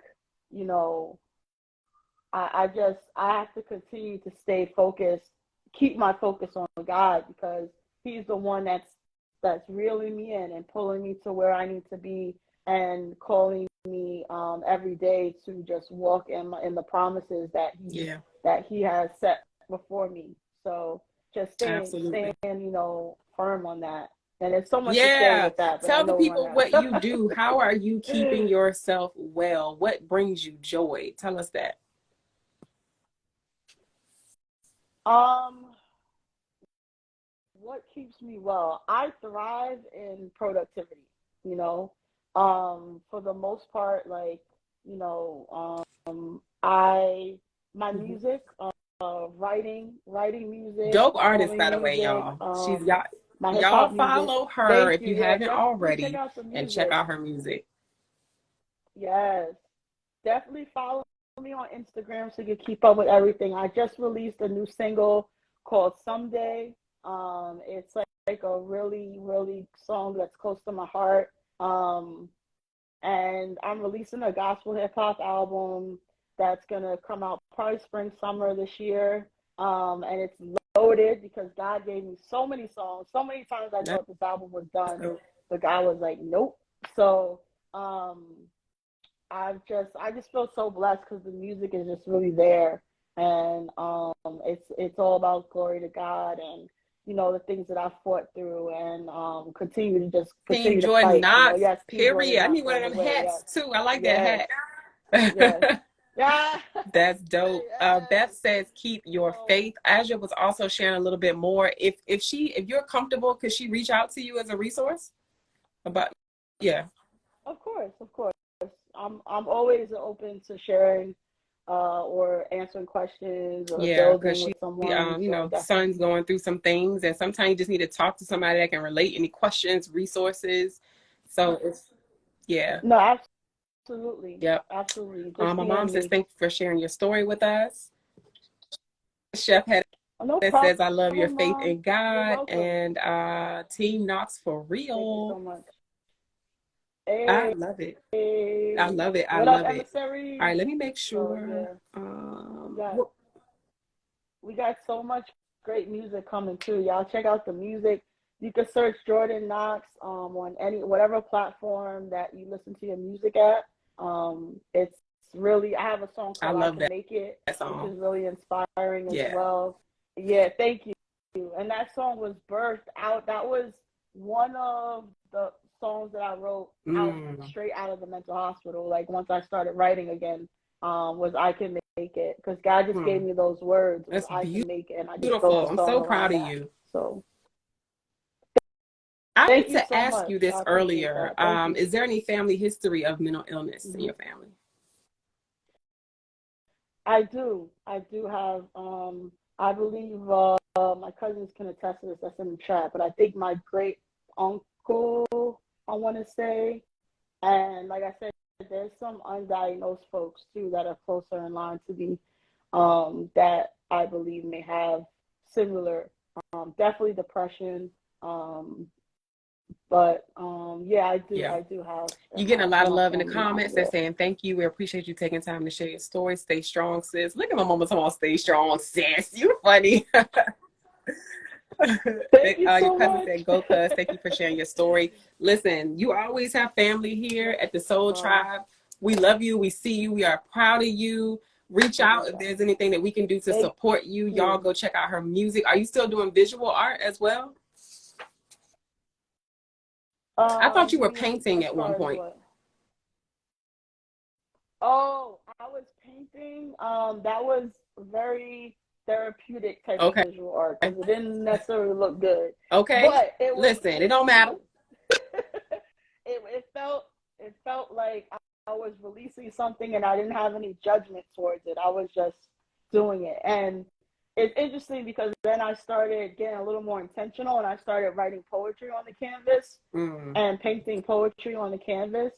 I have to continue to stay focused, keep my focus on God, because He's the one that's reeling me in and pulling me to where I need to be, and calling me every day to just walk in the promises that He has set before me. So just staying, firm on that. And there's so much to say with that, but Tell the people we're what you do. How are you keeping yourself well? What brings you joy? Tell us that. What keeps me well? I thrive in productivity, for the most part, like, my music, writing music, Dope artist, performing by the way, music, y'all. She's my hip y'all hop music. follow her Thank if you. you Yeah, haven't definitely check already, out some and check music. out her music. Yes, definitely follow me on Instagram so you can keep up with everything. I just released a new single called Someday. It's like a really, really song that's close to my heart. And I'm releasing a gospel hip hop album that's gonna come out probably spring, summer this year. And it's loaded because God gave me so many songs. So many times I thought this album was done, but God was like, nope. So I just feel so blessed because the music is just really there, and it's all about glory to God, and the things that I fought through, and continue Team to Jordan fight. Knox, Yes, Team Jordan period. I Knox need one all of the them way. Yes, hats too. I like yes, that yes. hat. Yeah. That's dope. Beth Yes. says, "Keep your So, faith." Aja was also sharing a little bit more. If you're comfortable, could she reach out to you as a resource about? Yeah. of course, of course. I'm always open to sharing, or answering questions, or Yeah, because building she, with someone. So son's definitely. going through some things, and sometimes you just need to talk to somebody that can relate. Any questions, resources. So it's yeah, No, absolutely. yep. Absolutely. Just My mom DM says, me. "Thank you for sharing your story with us." Chef had No that problem, says, "I love your faith Mom. in You're God," welcome. and Team Knox for Thank you so real. much. I Hey, love it. I hey. love it. I What up, love it. All emissary? right, let me make So sure. yeah, we got we got so much great music coming too. Y'all check out the music. You can search Jordan Knox on any whatever platform that you listen to your music at. It's really, I have a song I called I love Can Make It, that which song. is really inspiring as Yeah. well. Yeah, thank you. And that song was birthed out. That was one of the songs that I wrote out straight out of the mental hospital. Like once I started writing again, was I Can Make It, because God just gave me those words. That's I can make it, and I just built beautiful. the I'm song so proud around of that. you. So I thank meant you to so ask much. you I this appreciate earlier. that. Thank you. Is there any family history of mental illness in Hmm. your family? I do have. I believe my cousins can attest to this. That's in the chat, but I think my great uncle, I want to say, and like I said, there's some undiagnosed folks too that are closer in line to me, that I believe may have similar, definitely depression, um, But yeah, Yeah. I do have You're getting a lot some of of my love in the family members comments. They're there. saying thank you. We appreciate you taking time to share your story. Stay strong, sis. Look at my mama talking about stay strong, sis. You're funny. Thank you Your so cousin much. said, "Go, cuz. Thank you for sharing your story." Listen, you always have family here at the Soul Tribe. We love you. We see you. We are proud of you. Reach out if there's anything that we can do to Thank support you. Y'all you. go check out her music. Are you still doing visual art as well? I thought you You were mean painting as at one far as point. what? Oh, I was painting. That was very therapeutic type of Okay. visual art because it didn't necessarily look good, Okay. but it was. Listen, it don't matter. It felt like I was releasing something and I didn't have any judgment towards it. I was just doing it, and it's interesting because then I started getting a little more intentional and I started writing poetry on the canvas Mm. and painting poetry on the canvas.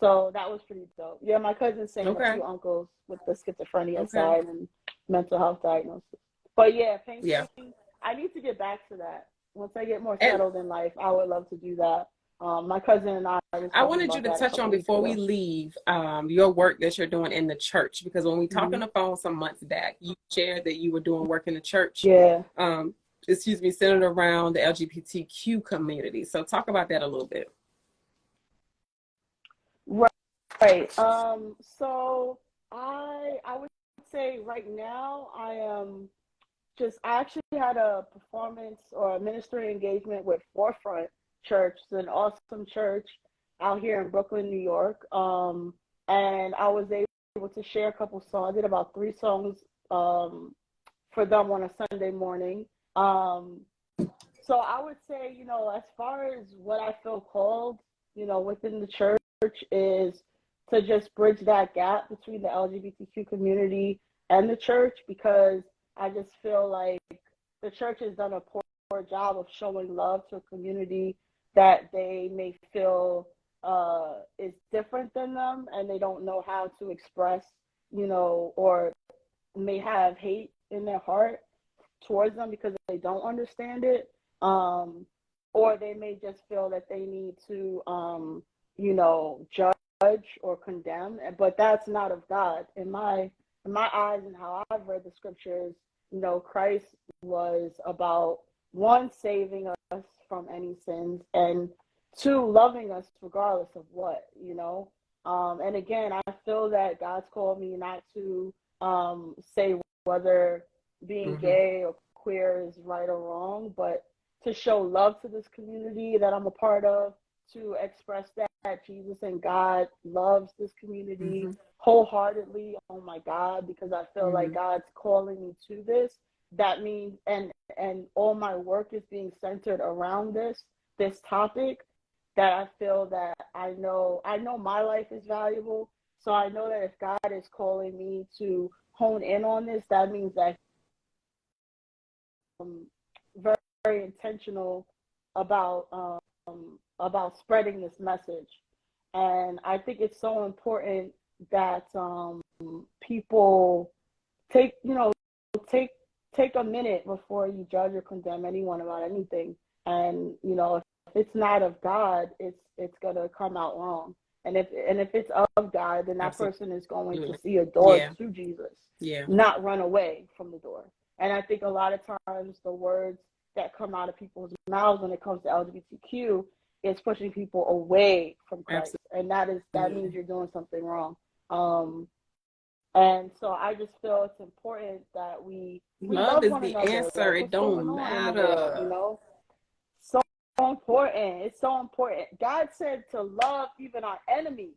So that was pretty dope. Yeah, my cousin's saying the Okay. two uncles with the schizophrenia Okay. side and mental health diagnosis. But yeah, Yeah. painting, I need to get back to that. Once I get more And settled in life, I would love to do that. My cousin and I were I talking wanted you about to that a touch on couple weeks before we ago. leave your work that you're doing in the church, because when we talked Mm-hmm. on the phone some months back, you shared that you were doing work in the church, Yeah. um, centered around the LGBTQ community. So talk about that a little bit. Right. Right. So I would say right now I am I actually had a performance or a ministry engagement with Forefront Church. It's an awesome church out here in Brooklyn, New York. And I was able to share a couple songs. I did about 3 songs for them on a Sunday morning. So I would say, as far as what I feel called, within the church is to just bridge that gap between the LGBTQ community and the church, because I just feel like the church has done a poor job of showing love to a community that they may feel is different than them, and they don't know how to express, or may have hate in their heart towards them because they don't understand it. Or they may just feel that they need to, judge or condemn, but that's not of God. In my eyes and how I've read the scriptures, Christ was about, one, saving us from any sins, and two, loving us regardless of what, and again, I feel that God's called me not to say whether being Mm-hmm. gay or queer is right or wrong, but to show love to this community that I'm a part of, to express that Jesus and God loves this community Mm-hmm. wholeheartedly. Oh my God, because I feel Mm-hmm. like God's calling me to this. That means, and all my work is being centered around this topic, that I feel that I know my life is valuable. So I know that if God is calling me to hone in on this, that means that very, very intentional about spreading this message. And I think it's so important that people take take take a minute before you judge or condemn anyone about anything. And if it's not of God, it's gonna come out wrong. And if it's of God, then that Absolutely. person is going to see a door Yeah. to Jesus, Yeah. not run away from the door. And I think a lot of times the words that come out of people's mouths when it comes to LGBTQ is pushing people away from Christ, and that means Absolutely. you're doing something wrong. Um, and so I just feel it's important that we Love love is one the another. answer. Like, It what's going don't on in the world, matter. So important. It's so important. God said to love even our enemies.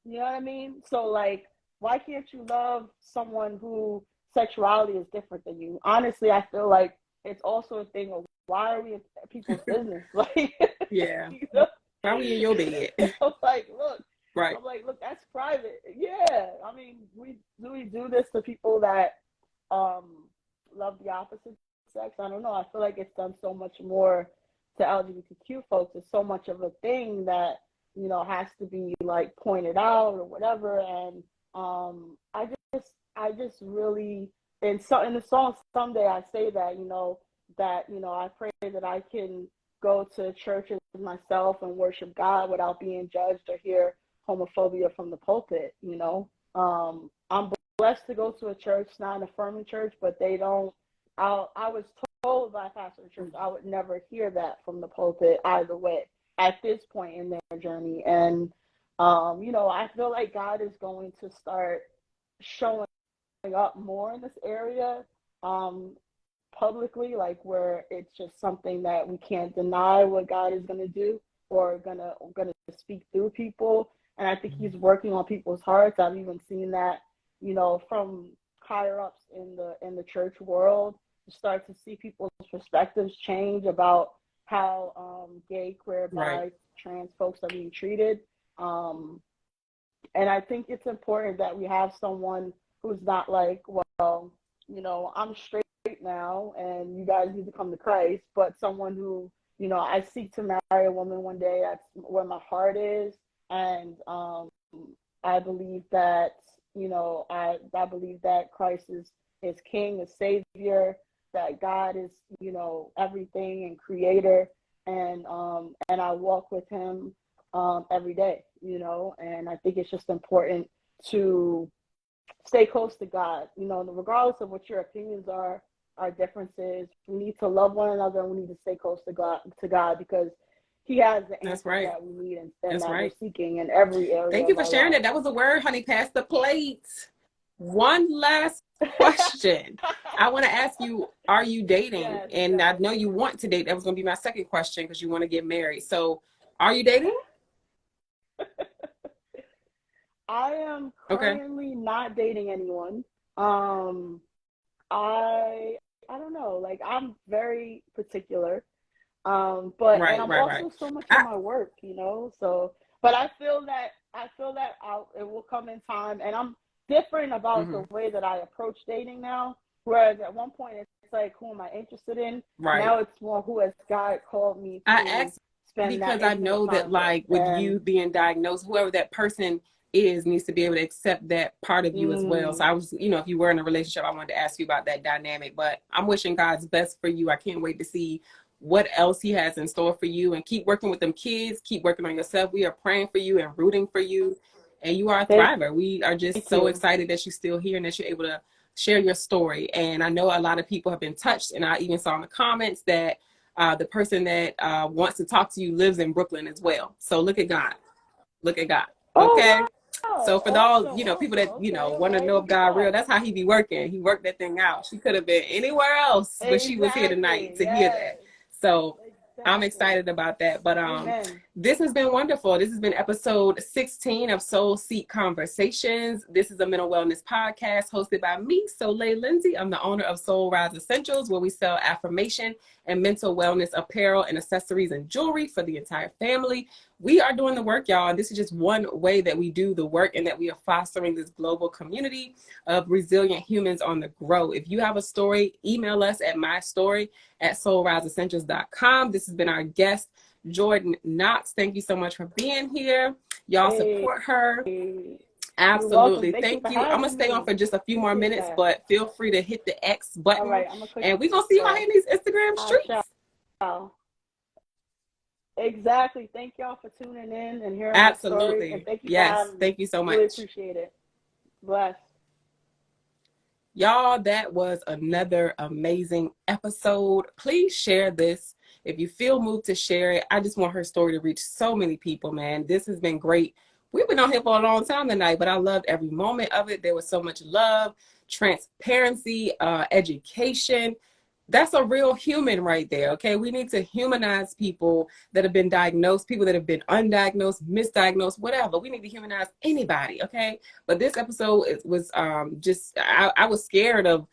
You know what I mean? So like, why can't you love someone who sexuality is different than you? Honestly, I feel like it's also a thing of, why are we in people's business? Like, Yeah. you know? Why we in your bed? I'm like, look, Right. that's private. Yeah. I mean, we do this to people that love the opposite sex. I don't know. I feel like it's done so much more to LGBTQ folks. It's so much of a thing that, has to be like pointed out or whatever. And I just really, in the song Someday, I say that, I pray that I can go to churches myself and worship God without being judged or hear homophobia from the pulpit, you know. I'm blessed to go to a church, not an affirming church, but they don't, I was told by a pastor of church I would never hear that from the pulpit either way at this point in their journey. And, you know, I feel like God is going to start showing up more in this area publicly, like where it's just something that we can't deny what God is going to do or gonna speak through people. And I think he's working on people's hearts. I've even seen that, you know, from higher ups in the church world, you start to see people's perspectives change about how gay, queer, bi, trans folks are being treated. And I think it's important that we have someone who's not like, well, you know, I'm straight now and you guys need to come to Christ, but someone who, you know, I seek to marry a woman one day. That's where my heart is. And I believe that, you know, I believe that Christ is King, is Savior, that God is, you know, everything and creator. And I walk with him every day, you know, and I think it's just important to stay close to God, you know, regardless of what your opinions are, our differences. We need to love one another and we need to stay close to God because he has the answer that we need and that we're seeking in every area. Thank you for sharing that. That was a word, honey. Pass the plate. One last question. I want to ask you, are you dating? Yes, and I know you want to date. That was going to be my second question because you want to get married. So are you dating? I am currently not dating anyone. I don't know. Like, I'm very particular. But and I'm also so much in my work, you know. So, but I feel that it will come in time, and I'm different about the way that I approach dating now. Whereas at one point it's like, who am I interested in? Now it's more, who has God called me to I asked because I know that, like, with you being diagnosed, whoever that person is needs to be able to accept that part of you as well. So I was, you know, if you were in a relationship, I wanted to ask you about that dynamic. But I'm wishing God's best for you. I can't wait to see what else he has in store for you, and keep working with them kids, keep working on yourself. We are praying for you and rooting for you, and you are a thriver. We are just so excited that you're still here and that you're able to share your story. And I know a lot of people have been touched, and I even saw in the comments that the person that wants to talk to you lives in Brooklyn as well. So look at God. Okay. Wow. So for all, you know, people that, you know, want to know if God real, that's how he be working. He worked that thing out. She could have been anywhere else, but she was here tonight to hear that. So I'm excited about that. But this has been wonderful. This has been episode 16 of Soul Seek Conversations. This is a mental wellness podcast hosted by me, Soliel Lindsey. I'm the owner of Soul Rise Essentials, where we sell affirmation and mental wellness apparel and accessories and jewelry for the entire family. We are doing the work, y'all. This is just one way that we do the work, and that we are fostering this global community of resilient humans on the grow. If you have a story, email us at mystory@soulriseessentials.com. This has been our guest, Jordan Knoxx. Thank you so much for being here. Y'all support her. Absolutely. Thank you. I'm going to stay on for just a few more minutes, but feel free to hit the X button. And we're going to see you out here in these Instagram streets. Exactly. Thank y'all for tuning in and hearing my story. And thank you thank you so much. Really appreciate it. Bless. Y'all, that was another amazing episode. Please share this if you feel moved to share it. I just want her story to reach so many people, man. This has been great. We've been on here for a long time tonight, but I loved every moment of it. There was so much love, transparency, education. That's a real human right there, okay? We need to humanize people that have been diagnosed, people that have been undiagnosed, misdiagnosed, whatever. We need to humanize anybody, okay? But this episode was I was scared of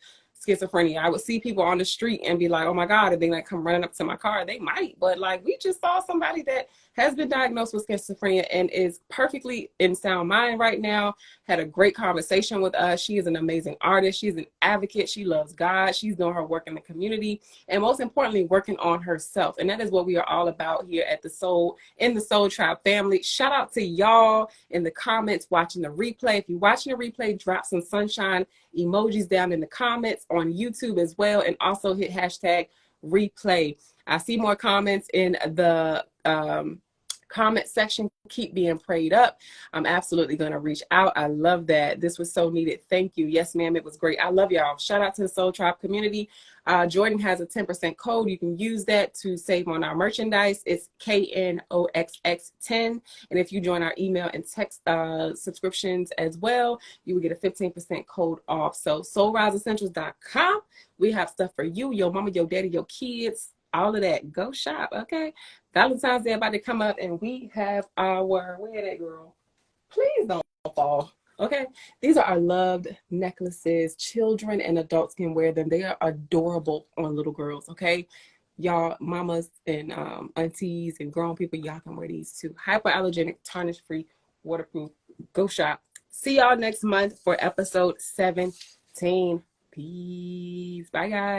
schizophrenia. I would see people on the street and be like, oh my God, if they like come running up to my car, they might. But like, we just saw somebody that has been diagnosed with schizophrenia and is perfectly in sound mind right now. Had a great conversation with us. She is an amazing artist. She's an advocate. She loves God. She's doing her work in the community, and most importantly, working on herself. And that is what we are all about here at the Soul Tribe family. Shout out to y'all in the comments watching the replay. If you're watching the replay, drop some sunshine emojis down in the comments on YouTube as well, and also hit hashtag replay. I see more comments in the comment section. Keep being prayed up. I'm absolutely going to reach out. I love that. This was so needed. Thank you. Yes, ma'am. It was great. I love y'all. Shout out to the Soul Tribe community. Jordan has a 10% code. You can use that to save on our merchandise. It's KNOXX10. And if you join our email and text subscriptions as well, you will get a 15% code off. So soulriseessentials.com. We have stuff for you, your mama, your daddy, your kids, all of that. Go shop, okay? Valentine's Day about to come up, and we have our, where that girl? Please don't fall, okay? These are our loved necklaces. Children and adults can wear them. They are adorable on little girls, okay? Y'all, mamas and aunties and grown people, y'all can wear these too. Hypoallergenic, tarnish-free, waterproof. Go shop. See y'all next month for episode 17. Peace. Bye, guys.